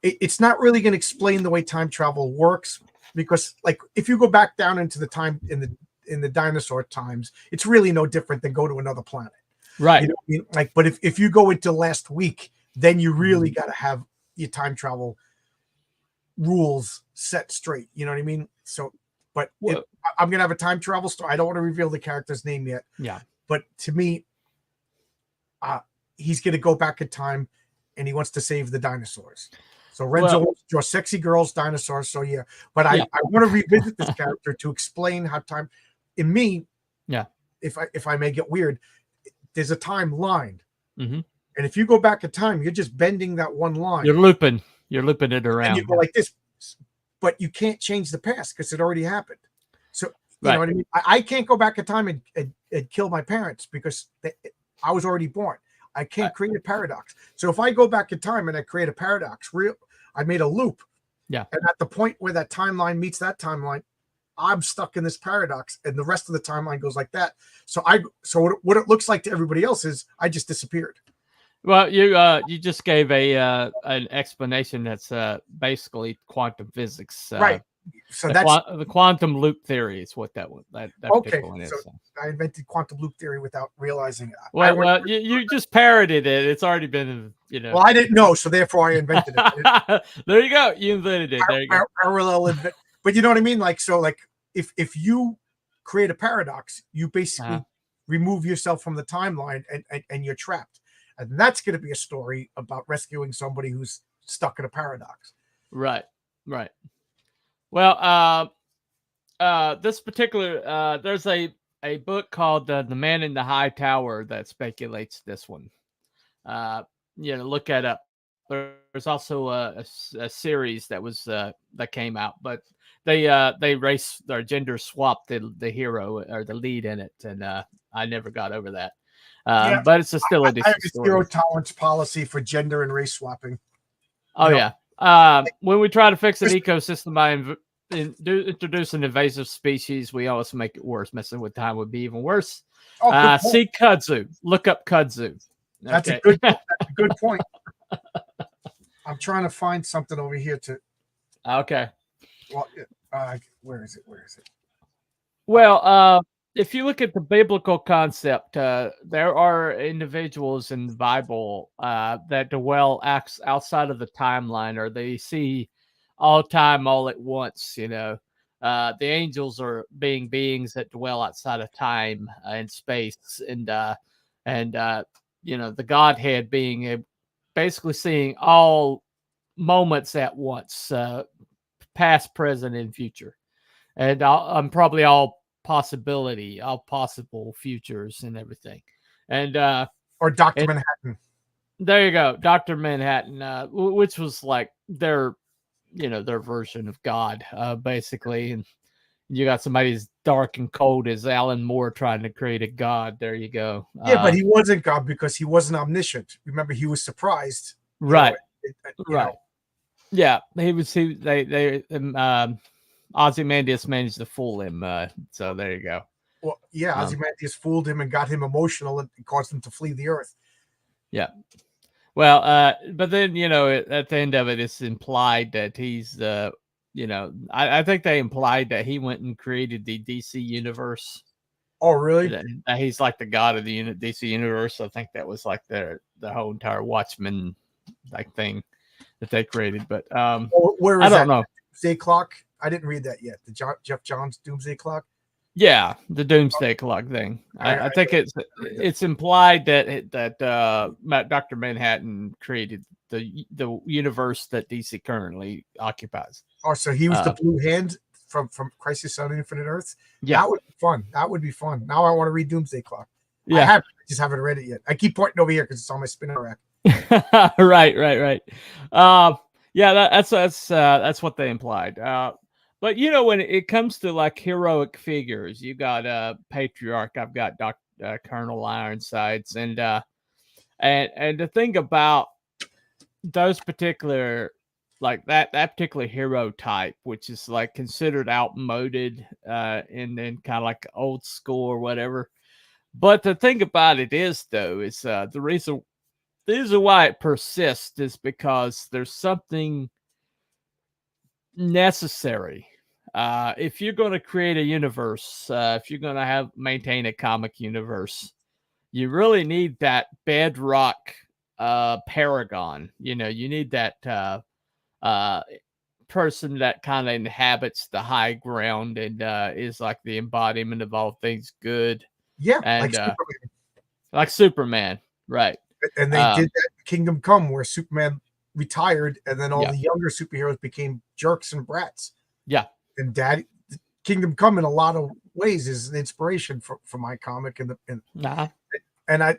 it's not really going to explain the way time travel works, because like if you go back down into the time in the dinosaur times, it's really no different than go to another planet. Right. You know what I mean? Like, but if you go into last week, then you really got to have your time travel rules set straight. You know what I mean? So, but I'm going to have a time travel story. I don't want to reveal the character's name yet. Yeah. But to me, he's going to go back in time and he wants to save the dinosaurs. So Renzo wants to draw sexy girls, dinosaurs. So yeah, but I want to revisit this character to explain how time in me. Yeah. If I may get weird, there's a time line. Mm-hmm. And if you go back in time, you're just bending that one line. You're looping it around. And you go like this, but you can't change the past because it already happened. So you know what I mean? I can't go back in time and kill my parents because I was already born. I can't create a paradox. So if I go back in time and I create a paradox, I made a loop. Yeah. And at the point where that timeline meets that timeline, I'm stuck in this paradox, and the rest of the timeline goes like that. So what it looks like to everybody else is I just disappeared. Well, you just gave an explanation that's basically quantum physics, right? So that's the quantum loop theory is what that okay. One is. So I invented quantum loop theory without realizing it. Well, you just parroted it. It's already been, Well, I didn't know, so therefore I invented it. There you go. You invented it. There you go. Parallel, but you know what I mean? Like, so like if you create a paradox, you basically remove yourself from the timeline and you're trapped. And that's going to be a story about rescuing somebody who's stuck in a paradox. Right. Well, this particular, there's a book called The Man in the High Tower that speculates this one. Look it up. There's also a series that was that came out, but they gender swapped the hero or the lead in it, and I never got over that. But it's still a decent story. Zero tolerance policy for gender and race swapping. When we try to fix an ecosystem by introducing invasive species, we always make it worse. Messing with time would be even worse. See kudzu. Look up kudzu. That's a good point. I'm trying to find something over here to. Okay. Well, where is it? Well, if you look at the biblical concept, there are individuals in the Bible that dwell outside of the timeline, or they see all time all at once. The angels are beings that dwell outside of time and space, and the Godhead being basically seeing all moments at once, past, present, and future, and I'm probably all possible futures and everything, and or Dr. Manhattan. There you go, Dr. Manhattan, which was like their version of God, basically, and you got somebody as dark and cold as Alan Moore trying to create a god. There you go. Yeah, but he wasn't God because he wasn't omniscient. Remember, he was surprised. Right. Right. Yeah, Ozymandias managed to fool him. So there you go. Well, yeah, Ozymandias fooled him and got him emotional and caused him to flee the earth. Yeah. Well, but then, at the end of it, it's implied that he's I think they implied that he went and created the DC universe. Oh, really? That he's like the god of the DC universe. I think that was like the whole entire Watchmen like thing that they created. But where is I don't know. Doomsday Clock? I didn't read that yet. The Jeff Johns Doomsday Clock. Yeah, the Doomsday Clock thing. I think it's implied that Dr. Manhattan created the universe that DC currently occupies. Oh, so he was the blue hand from Crisis on Infinite Earths. Yeah, that would be fun. That would be fun. Now I want to read Doomsday Clock. Yeah, I just haven't read it yet. I keep pointing over here because it's on my spinner rack. right. Yeah, that's what they implied. But when it comes to like heroic figures, you got Patriarch. I've got Colonel Ironsides, and the thing about those particular, like that particular hero type, which is like considered outmoded and then kind of like old school or whatever. But the thing about it is, though, is the reason why it persists is because there's something necessary. If you're going to create a universe, if you're going to maintain a comic universe, you really need that bedrock paragon. You need that person that kind of inhabits the high ground and is like the embodiment of all things good. Yeah, and like Superman, right? And they did that in Kingdom Come, where Superman retired, and then all the younger superheroes became jerks and brats. Yeah. And Kingdom Come in a lot of ways is an inspiration for my comic, and I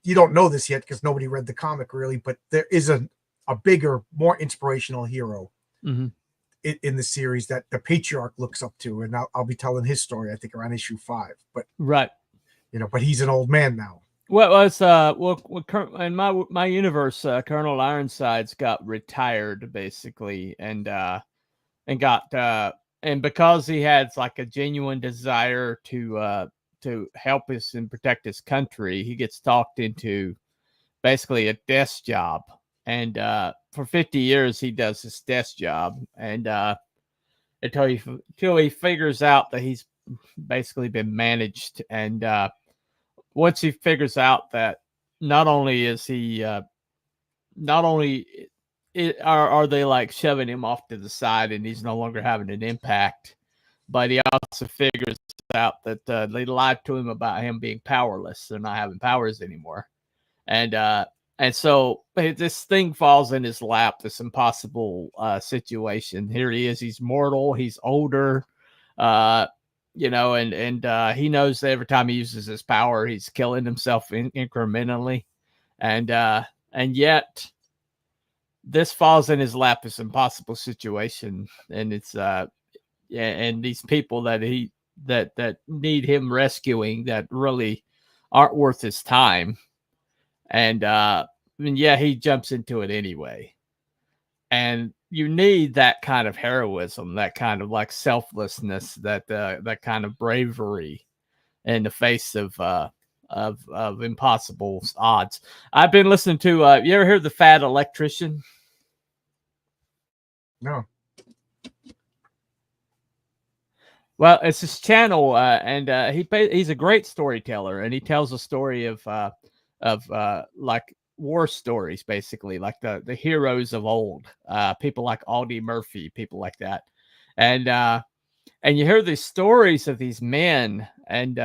you don't know this yet because nobody read the comic really, but there is a bigger, more inspirational hero in the series that the Patriarch looks up to, and I'll be telling his story, I think, around issue 5. But right, but he's an old man now. Well, it's in my universe, Colonel Ironsides got retired basically, and because he had like a genuine desire to help us and protect his country, he gets talked into basically a desk job, and for 50 years he does this desk job, and until he figures out that he's basically been managed, and once he figures out that not only are they like shoving him off to the side and he's no longer having an impact, but he also figures out that they lied to him about him being powerless. They're not having powers anymore. And so this thing falls in his lap, this impossible situation. Here he is. He's mortal. He's older. And he knows that every time he uses his power, he's killing himself incrementally. And yet this falls in his lap, this impossible situation. And it's, and these people that need him rescuing that really aren't worth his time. And he jumps into it anyway. And you need that kind of heroism, that kind of like selflessness, that kind of bravery in the face of impossible odds. I've been listening to. You ever heard the Fat Electrician? No. Well, it's his channel, and he's a great storyteller, and he tells a story of like war stories, basically, like the heroes of old, people like Audie Murphy, people like that, and you hear these stories of these men and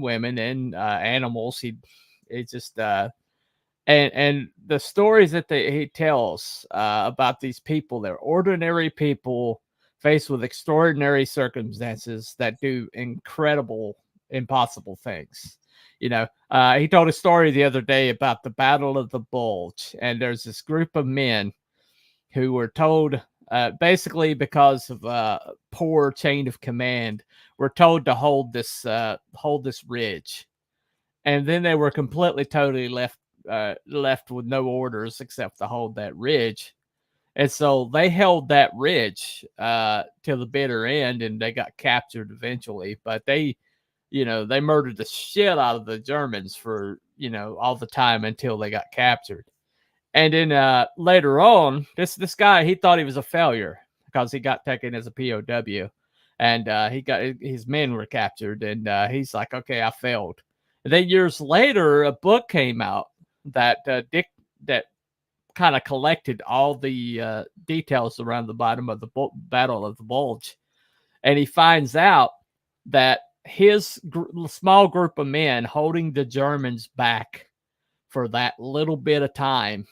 women and animals. He just And the stories that he tells about these people, they're ordinary people faced with extraordinary circumstances that do incredible, impossible things. You know, he told a story the other day about the Battle of the Bulge, and there's this group of men who were told, basically because of poor chain of command, were told to hold this ridge, and then they were completely, totally left with no orders except to hold that ridge. And so they held that ridge till the bitter end, and they got captured eventually. But they murdered the shit out of the Germans for, all the time until they got captured. And then later on, this guy, he thought he was a failure because he got taken as a POW, and his men were captured, and he's like, okay, I failed. And then years later, a book came out that kind of collected all the details around the bottom of the Battle of the Bulge, and he finds out that his small group of men holding the Germans back for that little bit of time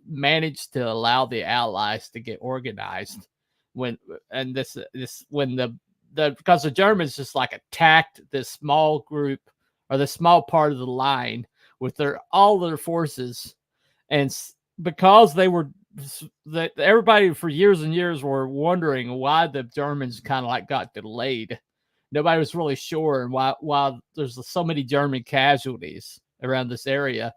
managed to allow the Allies to get organized because the Germans just like attacked this small group or the small part of the line with all their forces, and because everybody for years and years were wondering why the Germans kind of like got delayed. Nobody was really sure, and why there's so many German casualties around this area.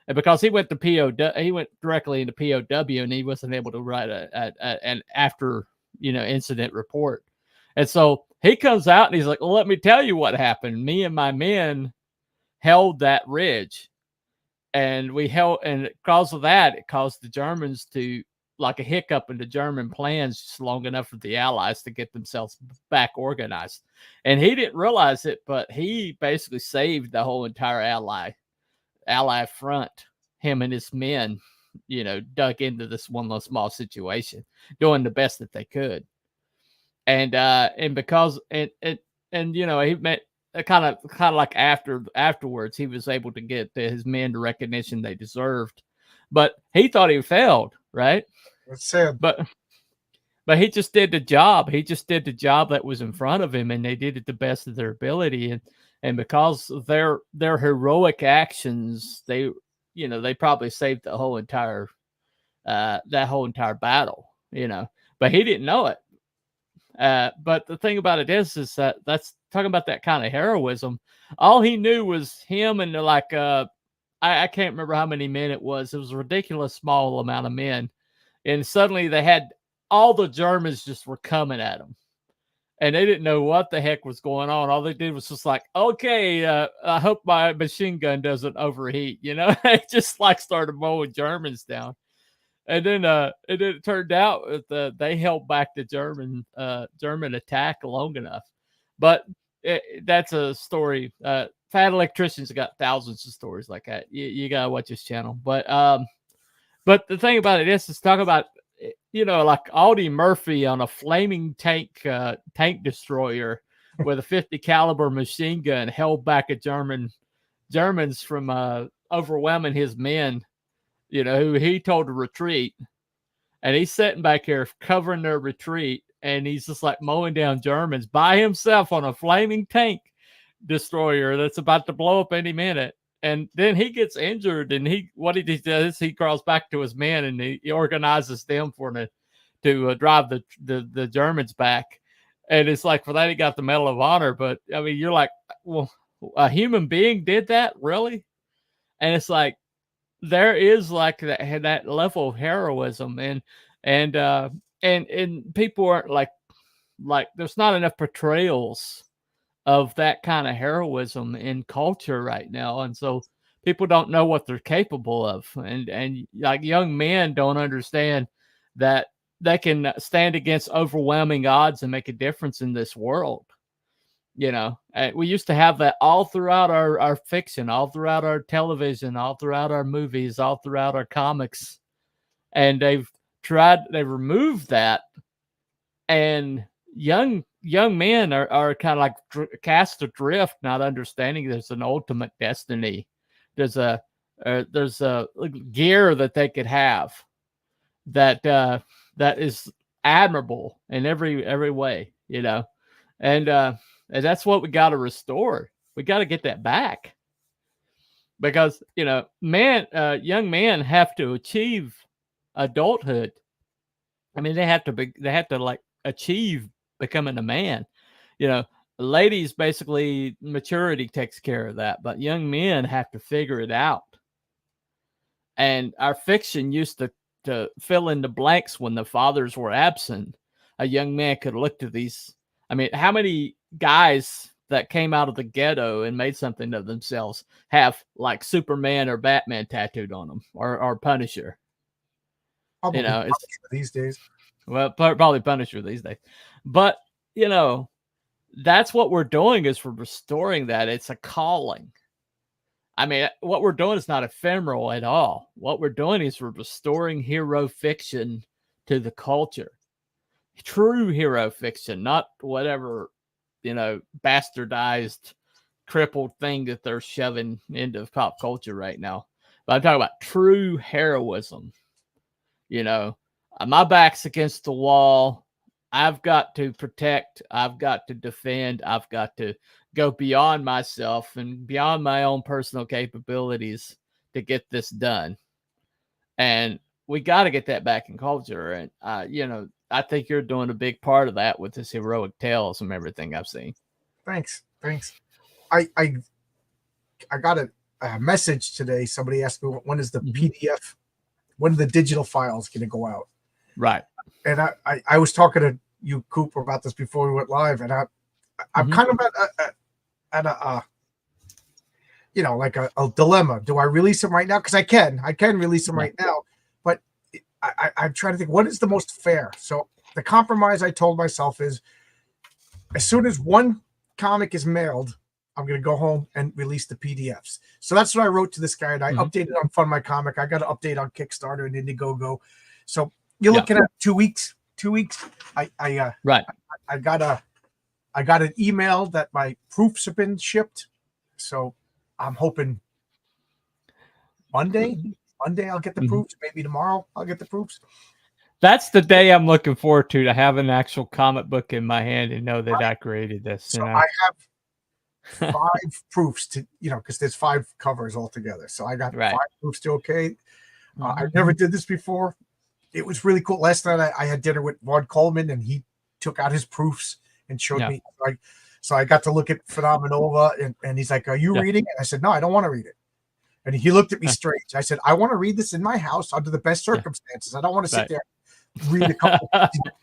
And because he went directly into POW, and he wasn't able to write an after incident report. And so he comes out and he's like, well, let me tell you what happened. Me and my men held that ridge, and because of that, it caused the Germans to, like a hiccup in the German plans, just long enough for the Allies to get themselves back organized. And he didn't realize it, but he basically saved the whole entire Ally front. Him and his men, dug into this one little small situation, doing the best that they could. And because he met kind of like afterwards, he was able to get his men the recognition they deserved. But he thought he failed, right? That's sad. But he just did the job. He just did the job that was in front of him, and they did it the best of their ability. And because of their heroic actions, they probably saved the whole entire battle. But he didn't know it. But the thing about it is that's talking about that kind of heroism. All he knew was him and I can't remember how many men it was. It was a ridiculous small amount of men. And suddenly they had all the Germans just were coming at them. And they didn't know what the heck was going on. All they did was just like, okay, I hope my machine gun doesn't overheat. They just started mowing Germans down. And then it turned out that they held back the German attack long enough. But that's a story. Fat Electrician's got thousands of stories like that. You gotta watch his channel. But the thing about it is talk about, like Audie Murphy on a flaming tank destroyer with a 50 caliber machine gun held back a Germans from overwhelming his men, who he told to retreat. And he's sitting back here covering their retreat, and he's just like mowing down Germans by himself on a flaming tank destroyer that's about to blow up any minute. And then he gets injured, and he does, he crawls back to his men, and he organizes them to drive the Germans back. And it's like, for that, he got the Medal of Honor. But I mean, you're like, well, a human being did that, really? And it's like, there is like that level of heroism, and people aren't like there's not enough portrayals of that kind of heroism in culture right now, and so people don't know what they're capable of, and like young men don't understand that they can stand against overwhelming odds and make a difference in this world. We used to have that all throughout our fiction, all throughout our television, all throughout our movies, all throughout our comics, and they've removed that, and young men are kind of like cast adrift, not understanding there's an ultimate destiny. There's a there's gear that they could have that that is admirable in every way, you know, and that's what we got to restore. We got to get that back, because you know, young men have to achieve adulthood. I mean, they have to like achieve becoming a man. You know, ladies, basically maturity takes care of that, but young men have to figure it out. And our fiction used to fill in the blanks when the fathers were absent. A young man could look to these. I mean, how many guys that came out of the ghetto and made something of themselves have like Superman or Batman tattooed on them, or Punisher? Probably you know, it's these days. Well, probably Punisher these days. But, you know, that's what we're doing, is we're restoring that. It's a calling. I mean, what we're doing is not ephemeral at all. What we're doing is we're restoring hero fiction to the culture. True hero fiction, not whatever, you know, bastardized, crippled thing that they're shoving into pop culture right now. But I'm talking about true heroism. You know, my back's against the wall. I've got to protect. I've got to defend. I've got to go beyond myself and beyond my own personal capabilities to get this done. And we got to get that back in culture. And, you know, I think you're doing a big part of that with this heroic tales from everything I've seen. Thanks. I got a message today. Somebody asked me, when is the PDF, when are the digital files going to go out? Right. And I was talking to you, Cooper, about this before we went live, and I'm kind of at a you know, like a dilemma. Do I release them right now? Because I can release them right now, but I'm trying to think what is the most fair. So the compromise I told myself is, as soon as one comic is mailed, I'm going to go home and release the PDFs. So that's what I wrote to this guy, and I updated on Fund My Comic. I got to update on Kickstarter and Indiegogo. So you're looking at 2 weeks. 2 weeks. Right. I got an email that my proofs have been shipped. So I'm hoping Monday I'll get the proofs. Maybe tomorrow I'll get the proofs. That's the day I'm looking forward to have an actual comic book in my hand and know that I created this. So I have 5 proofs to, you know, because there's 5 covers altogether. So I got 5 proofs to okay. I never did this before. It was really cool. Last night I had dinner with Vaughn Coleman, and he took out his proofs and showed me. So I got to look at Phenomenova, and he's like, "Are you reading it?" I said, "No, I don't want to read it." And he looked at me strange. I said, "I want to read this in my house under the best circumstances. I don't want to sit there read a couple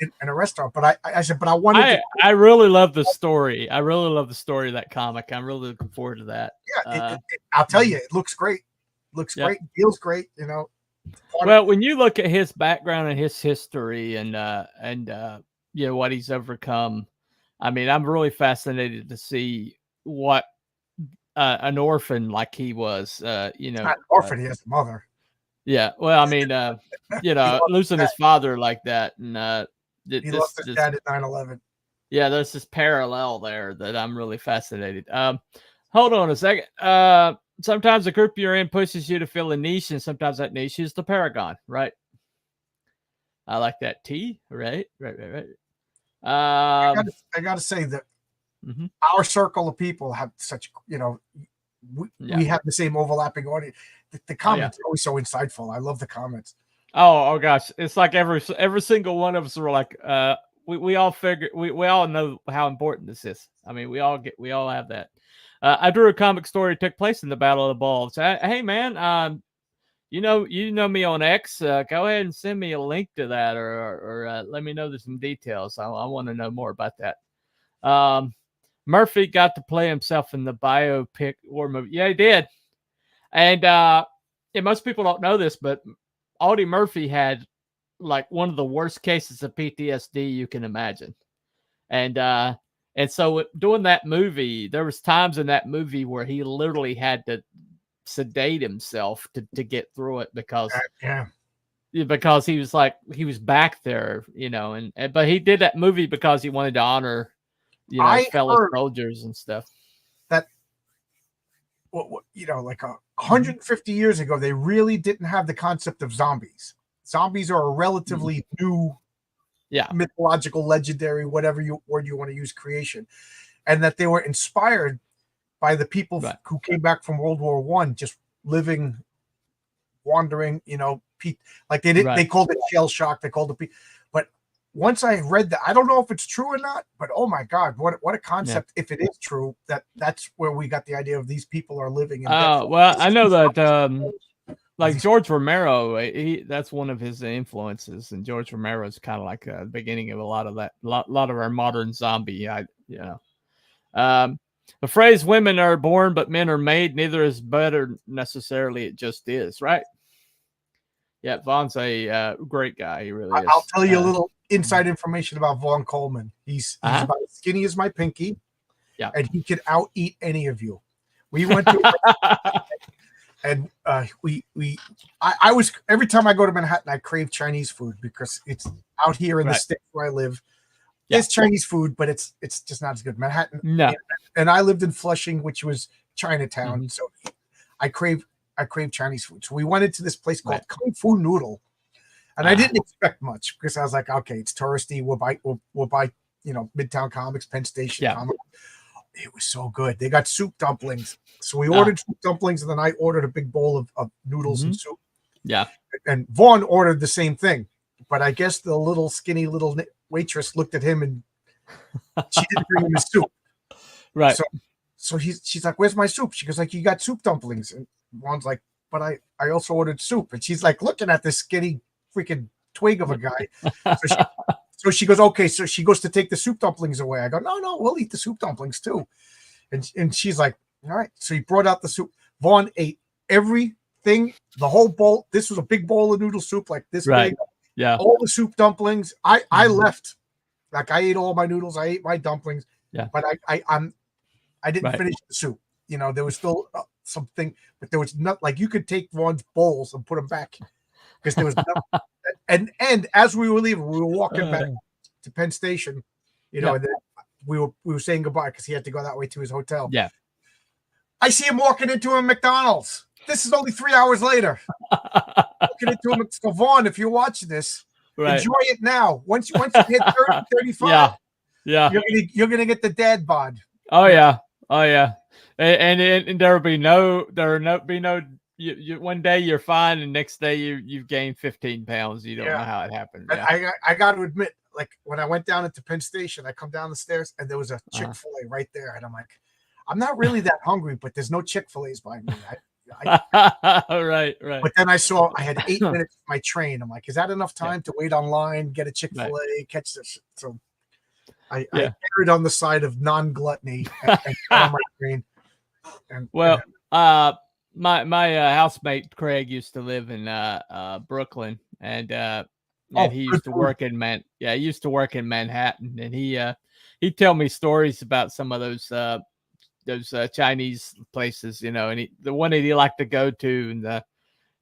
in a restaurant." But I said, "But I wanted." I really love the story. I really love the story of that comic. I'm really looking forward to that. Yeah, I'll tell you, it looks great. Looks great. Feels great. You know. Well, when you look at his background and his history and you know, what he's overcome, I mean, I'm really fascinated to see what an orphan like he was. You know, not an orphan. He has a mother. Yeah. Well, I mean, you know, losing his father like that, and he lost his dad at 9/11. Yeah, there's this parallel there that I'm really fascinated. Hold on a second. Sometimes the group you're in pushes you to fill a niche, and sometimes that niche is the paragon, right? I like that. T, right. I gotta say that our circle of people have such, you know, we have the same overlapping audience. The comments are always so insightful. I love the comments. Oh gosh, it's like every single one of us were like, we all figure, we all know how important this is. I mean, we all have that. I drew a comic story that took place in the Battle of the Bulls. Hey man, you know me on X. Go ahead and send me a link to that, or let me know some details. I want to know more about that. Murphy got to play himself in the biopic war movie. Yeah, he did. And most people don't know this, but Audie Murphy had like one of the worst cases of PTSD you can imagine. And so doing that movie, there was times in that movie where he literally had to sedate himself to get through it because he was back there, you know, but he did that movie because he wanted to honor, you know, his fellow soldiers and stuff. That, you know, like 150 years ago, they really didn't have the concept of zombies. Zombies are a relatively new, mythological, legendary, whatever word you want to use, creation, and that they were inspired by the people who came back from World War I, just living, wandering, like they called it shell shock. They called it, but once I read that, I don't know if it's true or not, but oh my God, what a concept. If it is true, that's where we got the idea of these people are living. Well, I know that, like George Romero, that's one of his influences, and George Romero is kind of like the beginning of a lot of that, lot of our modern zombie, the phrase "women are born but men are made" neither is better necessarily. It just is, right? Yeah, Vaughn's a great guy. He really is. I'll tell you a little inside information about Vaughn Coleman. He's about as skinny as my pinky, and he could out eat any of you. We went to and I was, every time I go to Manhattan, I crave Chinese food because it's out here in the state where I live. It's Chinese food, but it's just not as good. Manhattan. No. And I lived in Flushing, which was Chinatown. So I crave Chinese food. So we went into this place called Kung Fu Noodle. And I didn't expect much because I was like, okay, it's touristy. We'll buy, Midtown Comics, Penn Station Comics. It was so good. They got soup dumplings. So we ordered soup dumplings, and then I ordered a big bowl of noodles and soup. Yeah. And Vaughn ordered the same thing. But I guess the little skinny little waitress looked at him and she didn't bring him his soup. Right. So she's like, "Where's my soup?" She goes like, "You got soup dumplings." And Vaughn's like, "But I also ordered soup." And she's like looking at this skinny freaking twig of a guy. So she goes, "Okay." So she goes to take the soup dumplings away. I go, "No, we'll eat the soup dumplings too." And she's like, "All right." So he brought out the soup. Vaughn ate everything, the whole bowl. This was a big bowl of noodle soup like this big. Yeah. All the soup dumplings. I left. Like I ate all my noodles. I ate my dumplings. Yeah. But I didn't finish the soup. There was still something, but there was not, like, you could take Vaughn's bowls and put them back because there was nothing. And as we were leaving, we were walking back to Penn Station, and then we were saying goodbye because he had to go that way to his hotel. Yeah. I see him walking into a McDonald's. This is only 3 hours later. Walking into him. So Vaughn, if you're watching this, enjoy it now. Once you hit 30, 35, you're gonna get the dad bod. Oh yeah. And there'll be no. You one day you're fine, and next day you've gained 15 pounds. You don't know how it happened. Yeah. I got to admit, like when I went down into Penn Station, I come down the stairs and there was a Chick-fil-A right there, and I'm like, I'm not really that hungry, but there's no Chick-fil-A's by me. Right. But then I saw I had 8 minutes for my train. I'm like, is that enough time to wait online, get a Chick-fil-A, catch this? So I erred on the side of non-gluttony and on my train. My housemate Craig used to live in Brooklyn, and he used to work in he used to work in Manhattan, and he'd tell me stories about some of those Chinese places, and the one that he liked to go to,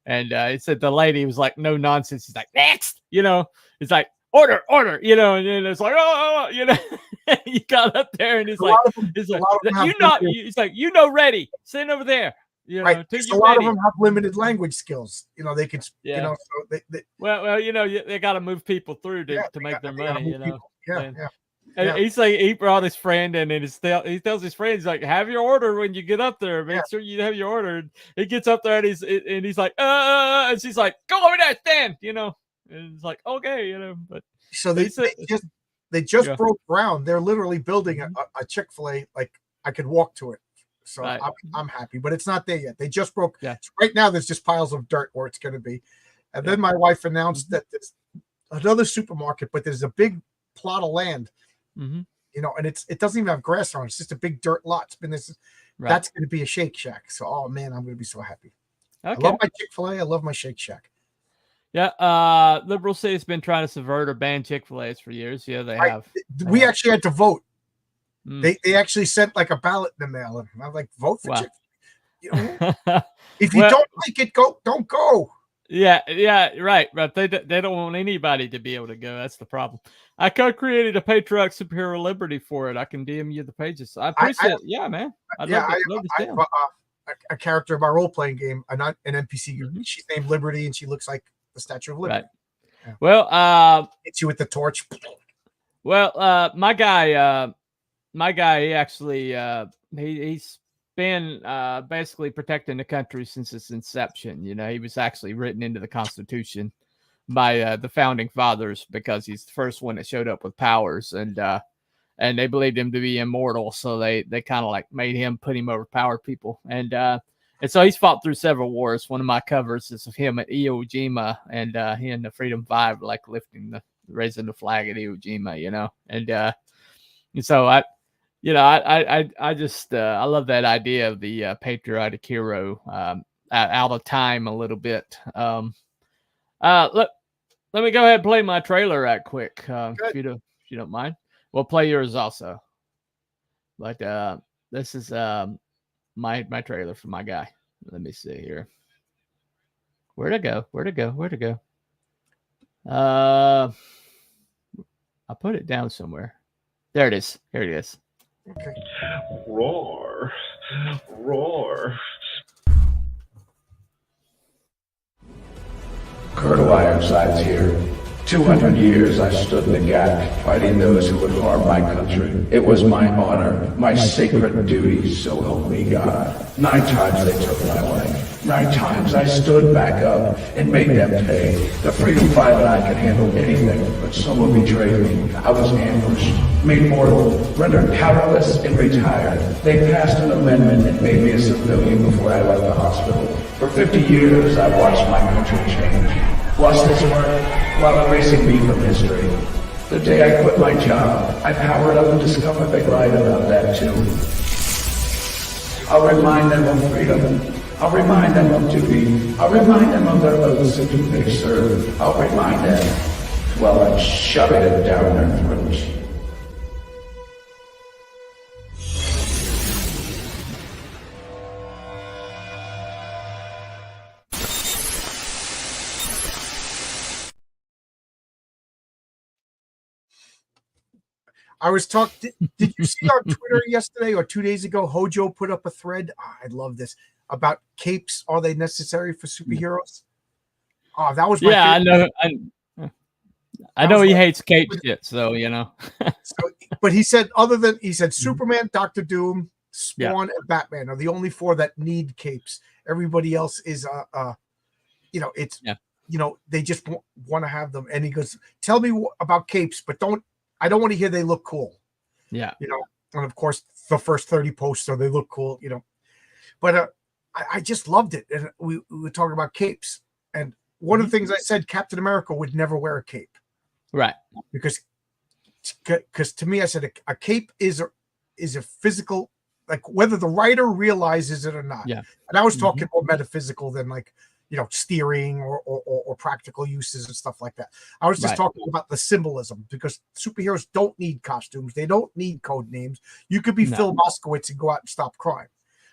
and he said the lady was like, no nonsense. He's like, next, it's like order, and it's like, oh, he got up there and he's like, ready, sitting over there. Right. A lot of them have limited language skills. They could, so they got to move people through to make their money, And Yeah. he's like, he brought his friend, and then he tells his friends, like, have your order when you get up there. Make sure you have your order. And he gets up there, and he's like, and she's like, go over there, stand, and it's like, okay, but so they just broke ground. They're literally building a Chick-fil-A. Like I could walk to it, so I'm happy. But it's not there yet. They just broke. Yeah. So right now, there's just piles of dirt where it's going to be, and then my wife announced that there's another supermarket, but there's a big plot of land. And it doesn't even have grass on it. It's just a big dirt lot. It's been that's going to be a Shake Shack. So, oh man, I'm going to be so happy. Okay. I love my Chick-fil-A. I love my Shake Shack. Yeah. Liberal city's been trying to subvert or ban Chick-fil-A's for years. Yeah, they have. We actually had to vote. They actually sent like a ballot in the mail. And I'm like, vote for Chick-fil-A. If you don't like it, don't go. Yeah, right. But they don't want anybody to be able to go. That's the problem. I co-created a Patriot Superhero Liberty for it. I can DM you the pages. I appreciate it. Yeah, man. I'd love to a character of my role playing game, not an NPC. Mhm. She's named Liberty, and she looks like the Statue of Liberty. Right. Well, Hits you with the torch. my guy, he actually, he's been basically protecting the country since its inception. You know, he was actually written into the Constitution by the founding fathers because he's the first one that showed up with powers, and they believed him to be immortal, so they kind of like made him, put him over power people, and so he's fought through several wars. One of my covers is of him at Iwo Jima, and he and the Freedom Five like raising the flag at Iwo Jima, you know, and so I just I love that idea of the patriotic hero out of time a little bit. Let me go ahead and play my trailer right quick, if you don't mind. We'll play yours also, but this is my trailer for my guy. Let me see here. Where'd it go? I put it down somewhere. There it is. Here it is. Okay. Roar. Colonel Ironsides here. 200 years I stood in the gap, fighting those who would harm my country. It was my honor, my sacred duty, so help me God. 9 times they took my life. 9 times I stood back up and made them pay. The freedom fighter and I could handle anything, but someone betrayed me. I was ambushed, made mortal, rendered powerless, and retired. They passed an amendment that made me a civilian before I left the hospital. For 50 years, I watched my country change. Lost its work while erasing me from history. The day I quit my job, I powered up and discovered they lied about that too. I'll remind them of freedom. I'll remind them of duty. I'll remind them of their oaths and who they serve. I'll remind them while I'm shoving it down their throats. I was talking. Did you see on Twitter yesterday or 2 days ago? Hojo put up a thread. Oh, I love this about capes. Are they necessary for superheroes? Oh, that was my favorite. I know he hates cape shit, so you know. But he said Superman, Doctor Doom, Spawn, and Batman are the only 4 that need capes. Everybody else is they just want to have them. And he goes, "Tell me about capes, but I don't want to hear they look cool." Yeah. And of course the first 30 posts are they look cool, But I just loved it. And we were talking about capes. And one of the things I said, Captain America would never wear a cape. Right. Because to me, I said a cape is a physical, like whether the writer realizes it or not. Yeah. And I was talking more metaphysical than like, steering or practical uses and stuff like that. I was just talking about the symbolism, because superheroes don't need costumes. They don't need code names. You could be Phil Moskowitz and go out and stop crime,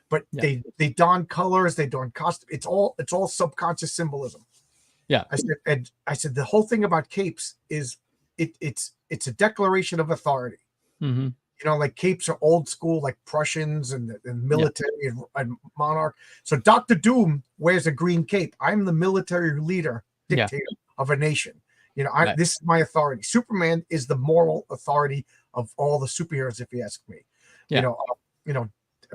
but they don colors, they don costume. It's all subconscious symbolism. Yeah. I said the whole thing about capes is it's a declaration of authority. Mm-hmm. Like capes are old school, like Prussians and military and monarch. So Dr. Doom wears a green cape. I'm the military leader, dictator of a nation. This is my authority. Superman is the moral authority of all the superheroes, if you ask me.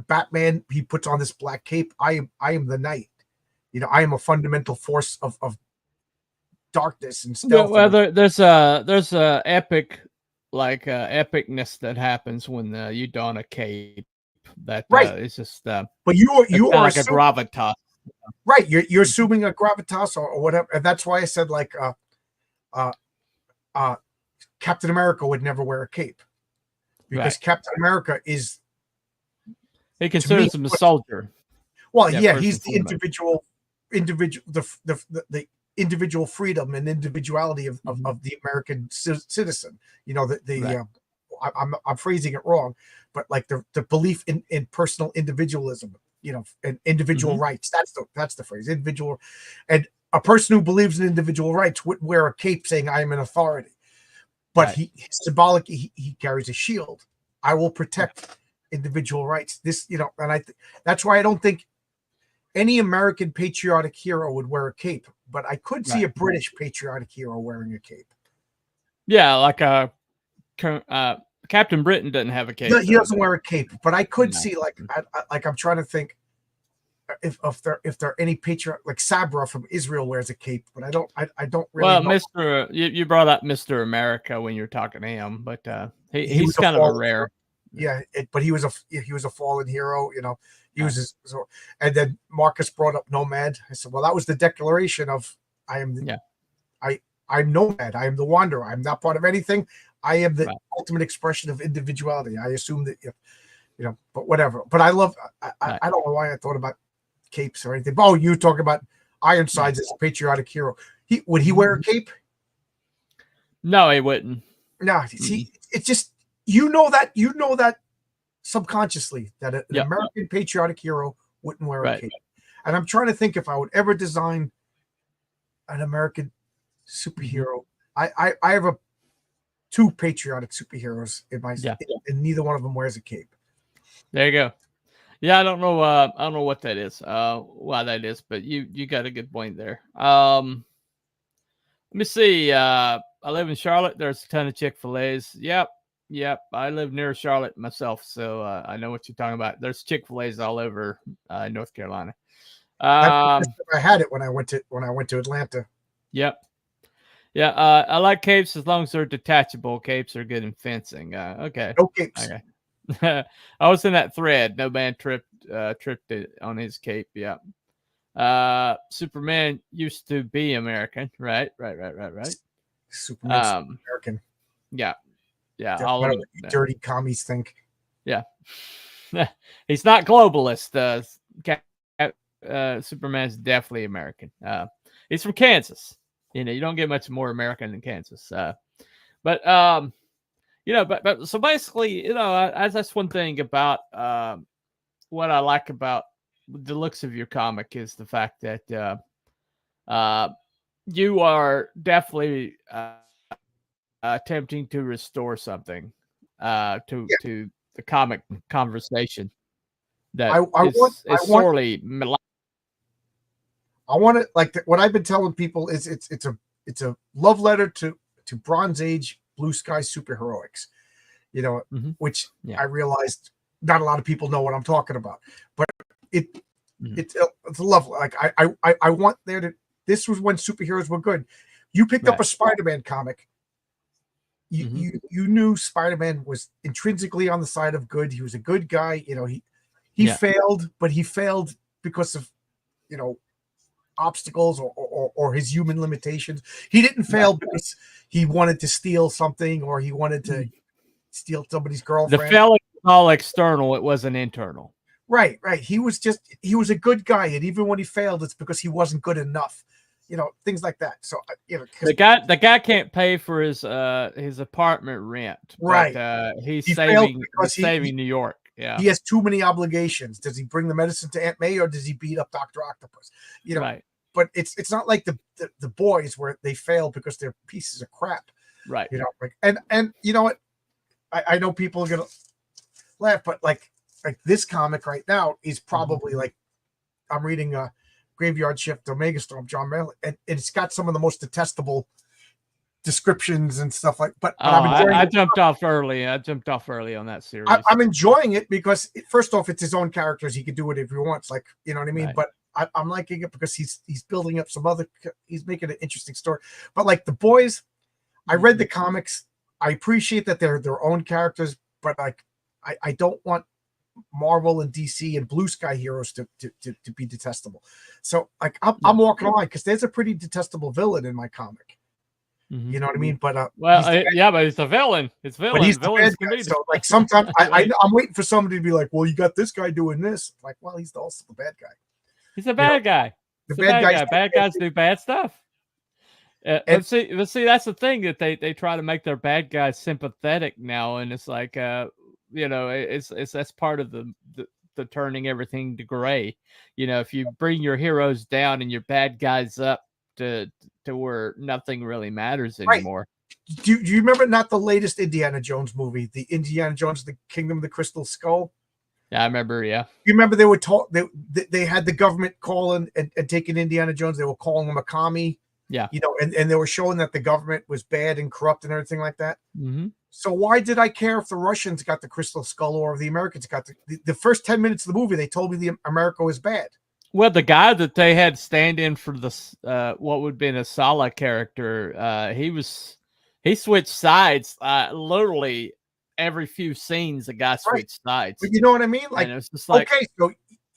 Batman, he puts on this black cape. I am the knight. I am a fundamental force of darkness and stealth. Well, there's a epic. Epicness that happens when you don a cape. That it's just. But you are like a gravitas, right? You're assuming a gravitas or whatever, and that's why I said Captain America would never wear a cape, because Captain America is. He considers him a soldier. Well, he's the individual, the individual freedom and individuality of the American citizen. I'm phrasing it wrong, but like the belief in personal individualism, and individual rights. That's the phrase, individual. And a person who believes in individual rights would wear a cape saying I am an authority, but he carries a shield. I will protect individual rights. This, and that's why I don't think any American patriotic hero would wear a cape, but I could see a British patriotic hero wearing a cape. Yeah, like Captain Britain doesn't have a cape. He doesn't wear a cape, but I could see like I'm trying to think if there are any patriot like Sabra from Israel wears a cape, but I don't really. Well, know. You brought up Mr. America when you were talking to him, but he's kind of a rare. Yeah, but he was a fallen hero, you know. He was and then Marcus brought up Nomad. I said, well, that was the declaration of I'm Nomad. I am the wanderer. I'm not part of anything. I am the ultimate expression of individuality. I assume that, you know, but whatever. But I love, I don't know why I thought about capes or anything. Oh, you talk about Ironsides as a patriotic hero. Would he wear a cape? No, he wouldn't. No, see, it's just, you know that subconsciously that an American patriotic hero wouldn't wear a cape. And I'm trying to think if I would ever design an American superhero. I have two patriotic superheroes in my and neither one of them wears a cape. There you go. Yeah, I don't know what that is, why that is, but you got a good point there. Let me see. I live in Charlotte. There's a ton of Chick-fil-'s. Yep. I live near Charlotte myself, so I know what you're talking about. There's Chick-fil-A's all over North Carolina. I had it when I went to Atlanta. Yep. Yeah, I like capes as long as they're detachable. Capes are good in fencing. Okay. No capes. Okay. I was in that thread. No man tripped it on his cape. Yeah. Superman used to be American. Right. Superman's American. Yeah. That's all of it. Dirty commies think. Yeah. He's not globalist. Superman's definitely American. He's from Kansas. You know, you don't get much more American than Kansas. But so basically, you know, that's one thing about what I like about the looks of your comic is the fact that you are definitely attempting to restore something to the comic conversation that is sorely. I want it like what I've been telling people is it's a love letter to Bronze Age blue sky superheroics, you know, which I realized not a lot of people know what I'm talking about, but it's a love like I want there to. This was when superheroes were good. You picked up a Spider-Man comic. You knew Spider-Man was intrinsically on the side of good. He was a good guy. You know, he failed, but he failed because of, you know, obstacles or his human limitations. He didn't fail because he wanted to steal something or he wanted to steal somebody's girlfriend. The failing was all external. It wasn't internal. Right. He was a good guy. And even when he failed, it's because he wasn't good enough. You know, things like that. So, you know, the guy can't pay for his apartment rent. Right. But, he's saving New York. Yeah. He has too many obligations. Does he bring the medicine to Aunt May or does he beat up Dr. Octopus? You know, but it's not like the boys where they fail because they're pieces of crap. Right. You know, like and you know what? I know people are gonna laugh, but like this comic right now is probably like I'm reading Graveyard Shift Omega Storm, John Mayer, and it's got some of the most detestable descriptions and stuff like. But I jumped off early. I jumped off early on that series. I'm enjoying it because first off, it's his own characters. He can do whatever he wants. Like, you know what I mean. Right. But I'm liking it because he's building up some other. He's making an interesting story. But like the boys, I read the comics. I appreciate that they're their own characters, but like I don't want Marvel and DC and Blue Sky heroes to be detestable. So like I'm walking on because there's a pretty detestable villain in my comic. You know what I mean? But but it's a villain. It's villain. But he's the bad guy. So like sometimes I'm waiting for somebody to be like, well, you got this guy doing this. Like, well, he's also the bad guy. He's a bad guy. The bad guy. Bad guys do bad stuff. Let's see. That's the thing that they try to make their bad guys sympathetic now, and it's like you know, it's that's part of the turning everything to gray. You know, if you bring your heroes down and your bad guys up to where nothing really matters anymore. Right. Do you remember not the latest Indiana Jones movie, the Indiana Jones, the Kingdom of the Crystal Skull? Yeah, I remember. Yeah, you remember they were told they had the government calling and taking Indiana Jones. They were calling him a commie. Yeah, you know, and they were showing that the government was bad and corrupt and everything like that. Mm-hmm. So why did I care if the Russians got the crystal skull or the Americans got the first 10 minutes of the movie? They told me the America was bad. Well, the guy that they had stand in for the what would have been a Sala character, he switched sides literally every few scenes. The guy switched sides. But you know what I mean? Like, and it was just like, okay, so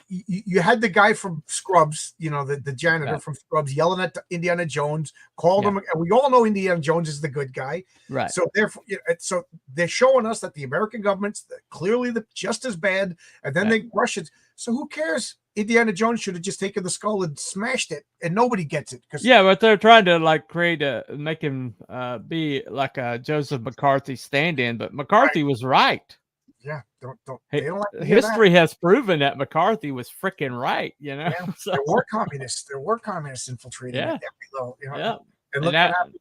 you had the guy from Scrubs, you know, the janitor from Scrubs, yelling at Indiana Jones, called him, and we all know Indiana Jones is the good guy, right? So therefore, so they're showing us that the American government's clearly just as bad, and then the Russians. So who cares? Indiana Jones should have just taken the skull and smashed it, and nobody gets it. But they're trying to like make him be like a Joseph McCarthy stand-in, but McCarthy was right. Yeah, they don't like history has proven that McCarthy was freaking right. You know, there were communists. There were communists infiltrating. Yeah, you know, and look now, what happened.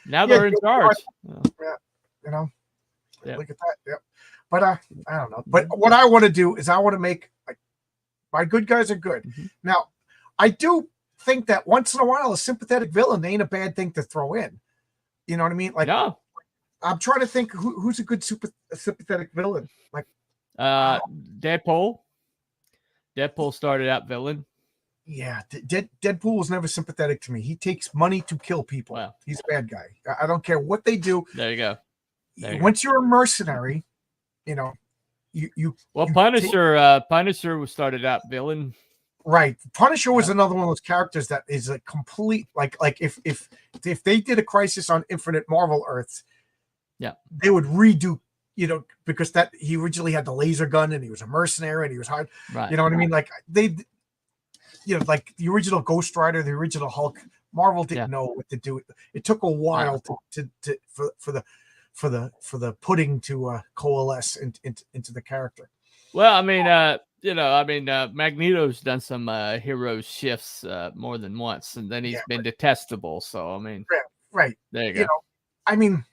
Now they're in charge. You know, look at that. Yeah, but I don't know. But what I want to do is I want to make my good guys are good. Now, I do think that once in a while a sympathetic villain ain't a bad thing to throw in. You know what I mean? Like, I'm trying to think who's a good sympathetic villain. Like, Deadpool. Deadpool started out villain. Yeah, Deadpool was never sympathetic to me. He takes money to kill people. Wow. He's a bad guy. I don't care what they do. There you go. Once you're a mercenary, you know, Punisher was started out villain. Right. Punisher was another one of those characters that is a complete like if they did a Crisis on Infinite Marvel Earths, they would redo, you know, because that he originally had the laser gun and he was a mercenary and he was hard. Right. You know what I mean? Like they, you know, like the original Ghost Rider, the original Hulk, Marvel didn't know what to do. It took a while for the pudding to coalesce into the character. Well, I mean, Magneto's done some hero shifts more than once, and then he's been detestable. So I mean, right. There you go. You know, I mean.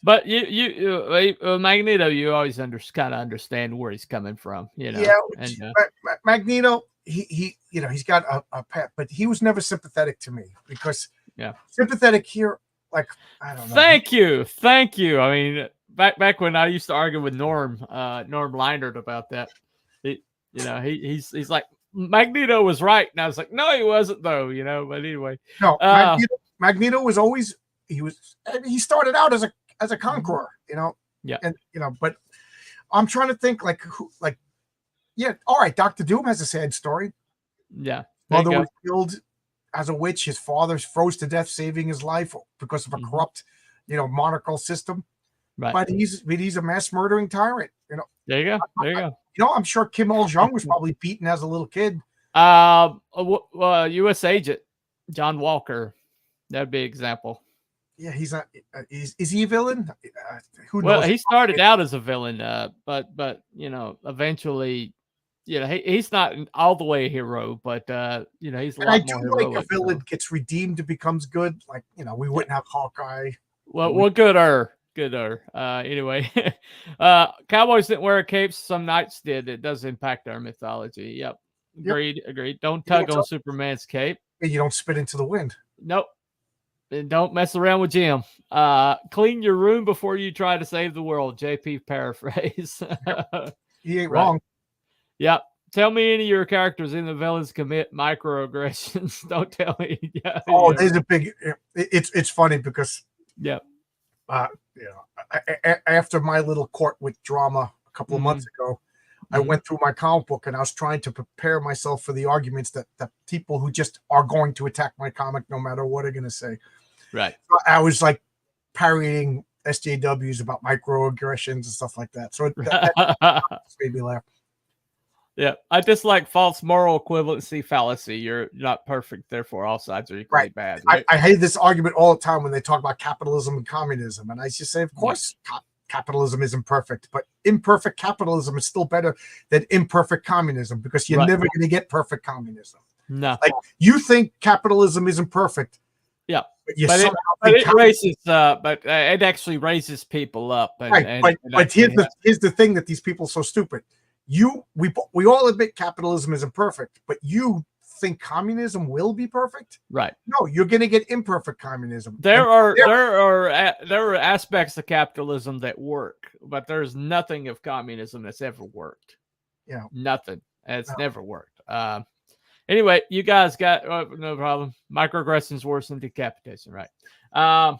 But you Magneto, you always kind of understand where he's coming from, you know. Yeah, and, Magneto, he you know, he's got a pet, but he was never sympathetic to me because sympathetic here, like I don't know. Thank you. I mean, back when I used to argue with Norm Leinert about that, he's like Magneto was right, and I was like, no, he wasn't though, you know. But anyway, no, Magneto was always he started out as a conqueror, you know. Yeah. And you know, but I'm trying to think all right, Dr. Doom has a sad story. Yeah. Mother was killed as a witch, his father froze to death saving his life because of a corrupt, you know, monarchical system. Right. But he's a mass murdering tyrant, you know. There you go. You know, I'm sure Kim Il-jung was probably beaten as a little kid. U.S. agent John Walker, that'd be an example. Yeah, he's not. Is he a villain? Who knows? Well, he started out as a villain, but you know, eventually, you know, he's not all the way a hero, but you know, he's a lot more heroic. Like a villain gets redeemed and becomes good. Like, you know, we wouldn't have Hawkeye. Well, gooder. Anyway, cowboys didn't wear capes. Some knights did. It does impact our mythology. Yep. Agreed. Don't tug on Superman's cape. You don't spit into the wind. Nope. And don't mess around with Jim. Clean your room before you try to save the world. JP paraphrase. He ain't wrong. Yep. Tell me any of your characters in the villains commit microaggressions. Don't tell me. There's a big. It's funny because. Yeah. You know, after my little court with drama a couple of months ago, I went through my comic book and I was trying to prepare myself for the arguments that people who just are going to attack my comic no matter what they're going to say. Right. So I was like parrying SJWs about microaggressions and stuff like that. So that made me laugh. Yeah. I dislike false moral equivalency fallacy. You're not perfect, therefore all sides are equally bad. Right? I hate this argument all the time when they talk about capitalism and communism. And I just say, of course, capitalism isn't perfect, but imperfect capitalism is still better than imperfect communism because you're never going to get perfect communism. No. Like, you think capitalism isn't perfect, Yeah, But you but somehow but think it comic- raises but it actually raises people up. And, right. and, But and but actually here's the thing that these people are so stupid. We all admit capitalism isn't perfect, but you think communism will be perfect? right. No, you're going to get imperfect communism. There are aspects of capitalism that work, but there's nothing of communism that's ever worked. Yeah. Nothing. It's No. never worked. Anyway, you guys got no problem. Microaggressions worse than decapitation, right? Well,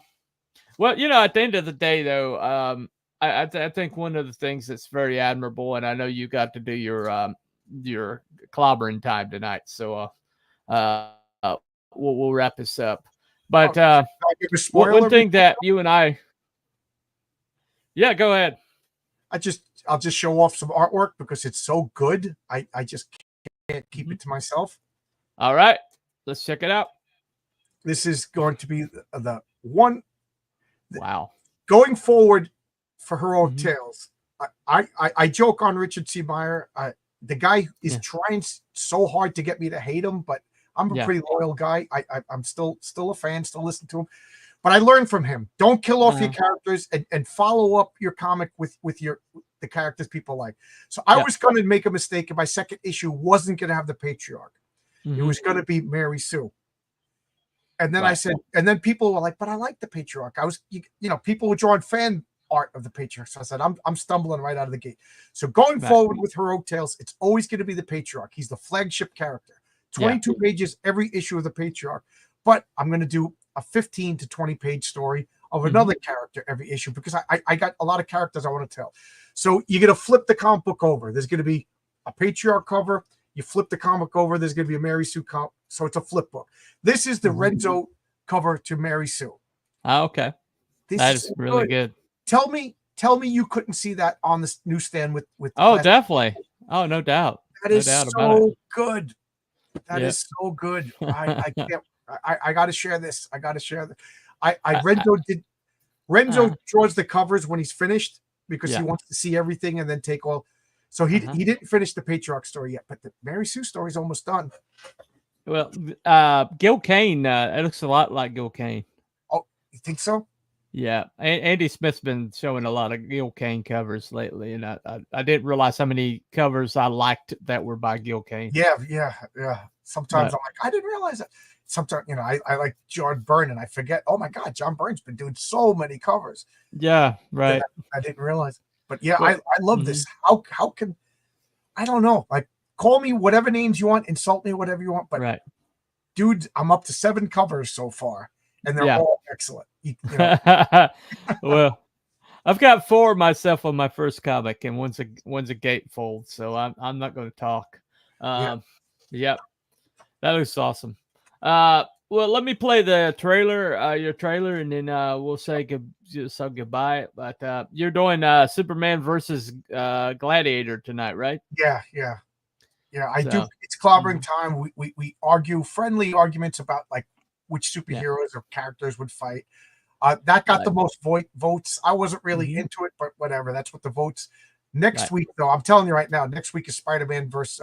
at the end of the day, though, I think one of the things that's very admirable, and I know you got to do your clobbering time tonight, so we'll wrap this up. But one thing that you and I, yeah, go ahead. I'll just show off some artwork because it's so good. I just can't keep it to myself. All right, let's check it out. This is going to be the one. Wow. Going forward for Heroic Tales, I joke on Richard C. Meyer. The guy is trying so hard to get me to hate him, but I'm a pretty loyal guy. I'm still a fan, still listen to him. But I learned from him. Don't kill off your characters and follow up your comic with the characters people like. So I was going to make a mistake if my second issue wasn't going to have the patriarch. It was going to be Mary Sue. And then I said, and then people were like, but I like the patriarch. People were drawing fan art of the patriarch. So I said, I'm stumbling right out of the gate. So going forward with Heroic Tales, it's always going to be the patriarch. He's the flagship character. 22 pages every issue of the patriarch. But I'm going to do a 15 to 20 page story of another character every issue because I got a lot of characters I want to tell. So you're going to flip the comic book over. There's going to be a patriarch cover. You flip the comic over. There's going to be a Mary Sue comic. So it's a flip book. This is the Renzo cover to Mary Sue. Oh, okay. That is really good. Tell me you couldn't see that on the newsstand with Oh, definitely. Oh, no doubt. That is so good. That is so good. I can't. I got to share this. I got to share that. Renzo draws the covers when he's finished because he wants to see everything and then take all. So he didn't finish the patriarch story yet, but the Mary Sue story is almost done. Well, Gil Kane, it looks a lot like Gil Kane. Oh, you think so? Yeah, Andy Smith's been showing a lot of Gil Kane covers lately, and I didn't realize how many covers I liked that were by Gil Kane. Yeah. Sometimes I'm like, I didn't realize that. Sometimes, I like John Byrne, and I forget. Oh my God, John Byrne's been doing so many covers. Yeah, right. I didn't realize. But yeah, I love this. How can I don't know? Like, call me whatever names you want, insult me whatever you want. But dude, I'm up to 7 covers so far, and they're all excellent. Well, I've got 4 myself on my first comic, and one's a gatefold, so I'm not going to talk. Yep, that looks awesome. Well, let me play the trailer, your trailer, and then we'll say goodbye. But you're doing Superman versus Gladiator tonight, right? Yeah. I do. It's clobbering time. We argue friendly arguments about like which superheroes or characters would fight. That got the most votes. I wasn't really into it, but whatever. That's what the votes. Next week, though, I'm telling you right now, next week is Spider-Man versus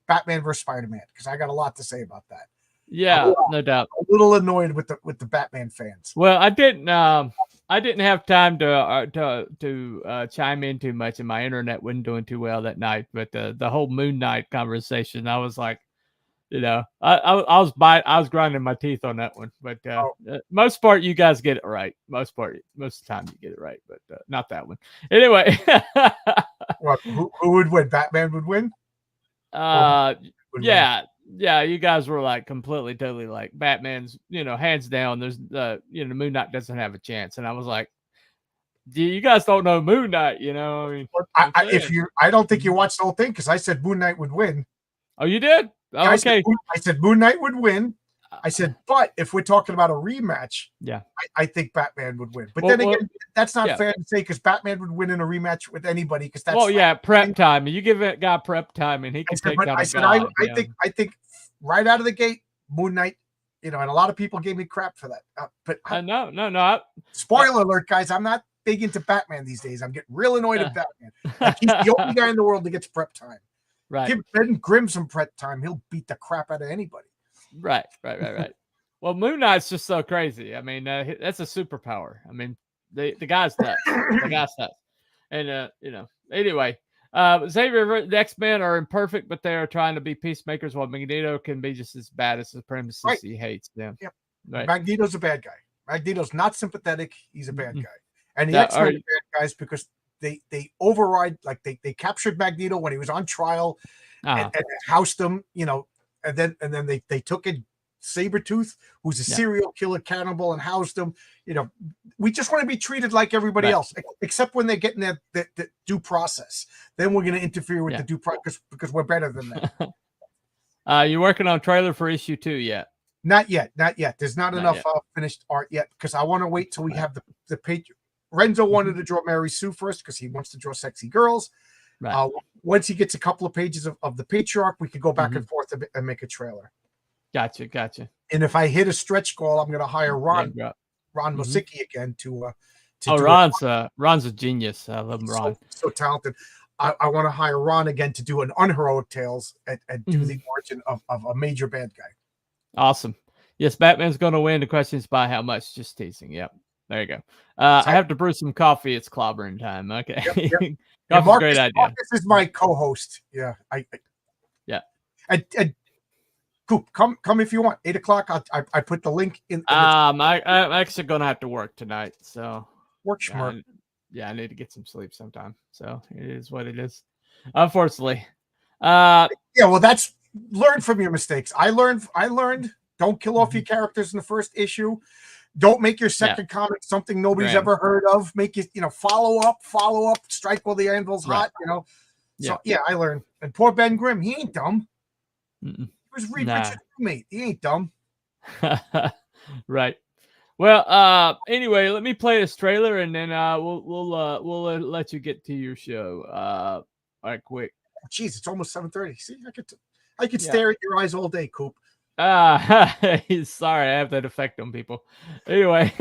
Batman versus Spider-Man because I got a lot to say about that. Yeah, no doubt. A little annoyed with the Batman fans. Well, I didn't have time to chime in too much, and my internet wasn't doing too well that night. But the whole Moon Knight conversation, I was like, I was grinding my teeth on that one. But most part, you guys get it right. Most of the time, you get it right, but not that one. Anyway, who would win? Batman would win. Yeah, you guys were like completely, totally like Batman's, hands down. There's Moon Knight doesn't have a chance, and I was like, you guys don't know Moon Knight, I don't think you watched the whole thing because I said Moon Knight would win. Oh, you did? Oh, okay. I said Moon Knight would win. I said, but if we're talking about a rematch, I think Batman would win. But then again, that's not fair to say because Batman would win in a rematch with anybody because that's prep time. You give that guy prep time and he can take down a god. I think right out of the gate, Moon Knight, and a lot of people gave me crap for that. But no. Spoiler alert, guys, I'm not big into Batman these days. I'm getting real annoyed at Batman. Like, he's the only guy in the world that gets prep time. Right. Give Ben Grimm some prep time. He'll beat the crap out of anybody. Right. Well, Moon Knight's just so crazy. I mean, that's a superpower. I mean, the guy's nuts. The guy's nuts. And anyway, Xavier, the X-Men are imperfect, but they are trying to be peacemakers, while Magneto can be just as bad as the supremacists he hates them. Yep. Right. Magneto's a bad guy. Magneto's not sympathetic. He's a bad guy. And the Now, X-Men are bad guys because they override, like they captured Magneto when he was on trial and housed him, and then they took in Sabretooth, who's a serial killer cannibal, and housed him. We just want to be treated like everybody else, except when they get in the due process. Then we're going to interfere with the due process because we're better than that. You working on a trailer for issue 2 yet? Not yet. There's not enough finished art yet because I want to wait till we have the page. Renzo wanted to draw Mary Sue first because he wants to draw sexy girls. Right. Once he gets a couple of pages of the patriarch, we could go back and forth and make a trailer. Gotcha. And if I hit a stretch goal, I'm going to hire Ron Mosicki again to Ron's a genius. I love Ron. So talented. I want to hire Ron again to do an unheroic tales and do the origin of a major bad guy. Awesome. Yes, Batman's going to win. The question is by how much? Just teasing. Yep. There you go. I have to brew some coffee. It's clobbering time. Okay. Yep. Coffee's a great idea. Marcus is my co-host. Yeah. And Coop, come if you want. 8 o'clock. I put the link in. I'm actually going to have to work tonight. So work smart. I need to get some sleep sometime. So it is what it is. Unfortunately. Well, that's learn from your mistakes. I learned. Don't kill off your characters in the first issue. Don't make your second comic something nobody's ever heard of. Make it, follow up, strike while the anvil's hot, So I learned. And poor Ben Grimm, he ain't dumb. He was Reed Richards' roommate. He ain't dumb. Right. Well, anyway, let me play this trailer and then we'll let you get to your show. All right, quick. Jeez, it's almost 7:30. See, I could stare at your eyes all day, Coop. Sorry, I have that effect on people. Anyway,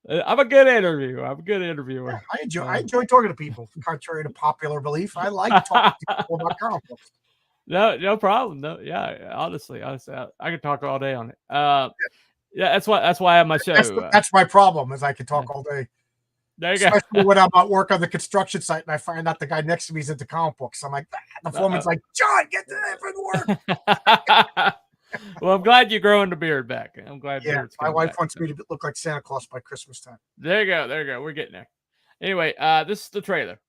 I'm a good interviewer. Yeah, I enjoy talking to people, contrary to popular belief. I like talking to people about comic books. No problem. No, yeah, honestly, I could talk all day on it. That's why I have my show. That's my problem, is I can talk all day. There you Especially go. when I'm at work on the construction site and I find out the guy next to me is into comic books. I'm like, the foreman's like, John, get to that for work. Well, I'm glad you're growing the beard back. I'm glad. Yeah, my wife wants me to look like Santa Claus by Christmas time. There you go. We're getting there. Anyway, this is the trailer.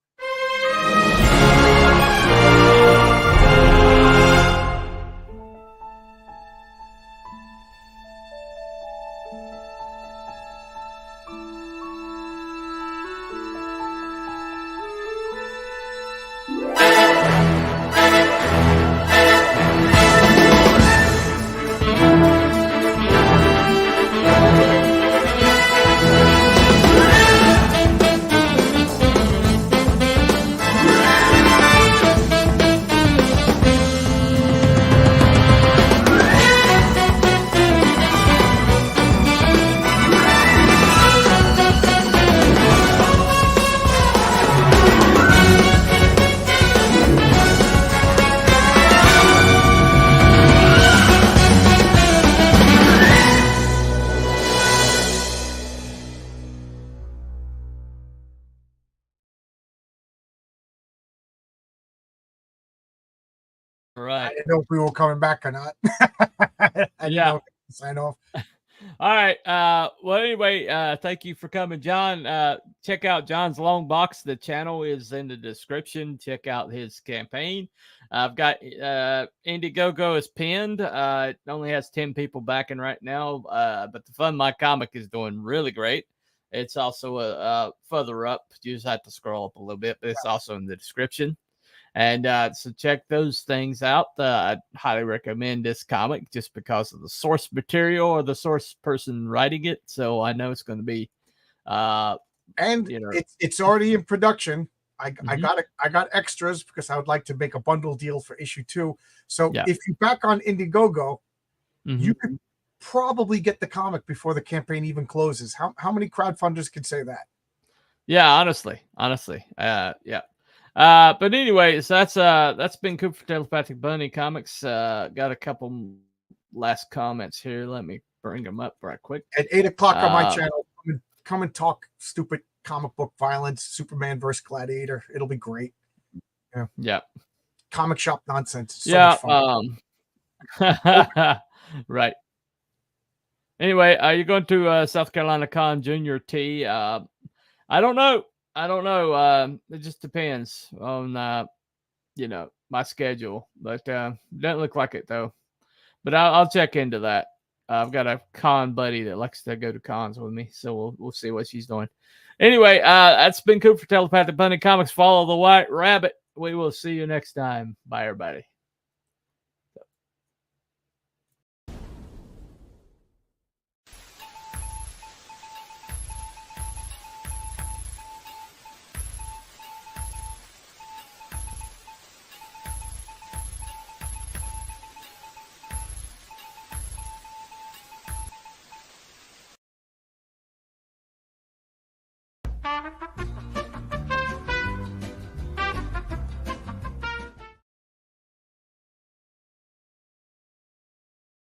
Right. I didn't know if we were coming back or not. Sign off. All right. Well, anyway, thank you for coming, John. Check out John's Longbox. The channel is in the description. Check out his campaign. I've got Indiegogo is pinned. It only has 10 people backing right now, but the Fund My Comic is doing really great. It's also further up. You just have to scroll up a little bit, but it's also in the description. And so check those things out. I highly recommend this comic just because of the source material or the source person writing it. So I know it's going to be, it's already in production. I got extras because I would like to make a bundle deal for issue 2. So if you back on Indiegogo, you could probably get the comic before the campaign even closes. How many crowdfunders can say that? Yeah, honestly. Yeah. But anyways, that's been Coop for Telepathic Bunny Comics. Got a couple last comments here. Let me bring them up right quick. At 8 o'clock on my channel, come and talk stupid comic book violence, Superman versus Gladiator. It'll be great. Yeah. Comic shop nonsense. So yeah. much fun. Right. Anyway, are you going to South Carolina Con Junior T? I don't know. It just depends on my schedule, but doesn't look like it though. But I'll check into that. I've got a con buddy that likes to go to cons with me, so we'll see what she's doing. Anyway, that's been cool for Telepathic Bunny Comics. Follow the White Rabbit. We will see you next time. Bye, everybody.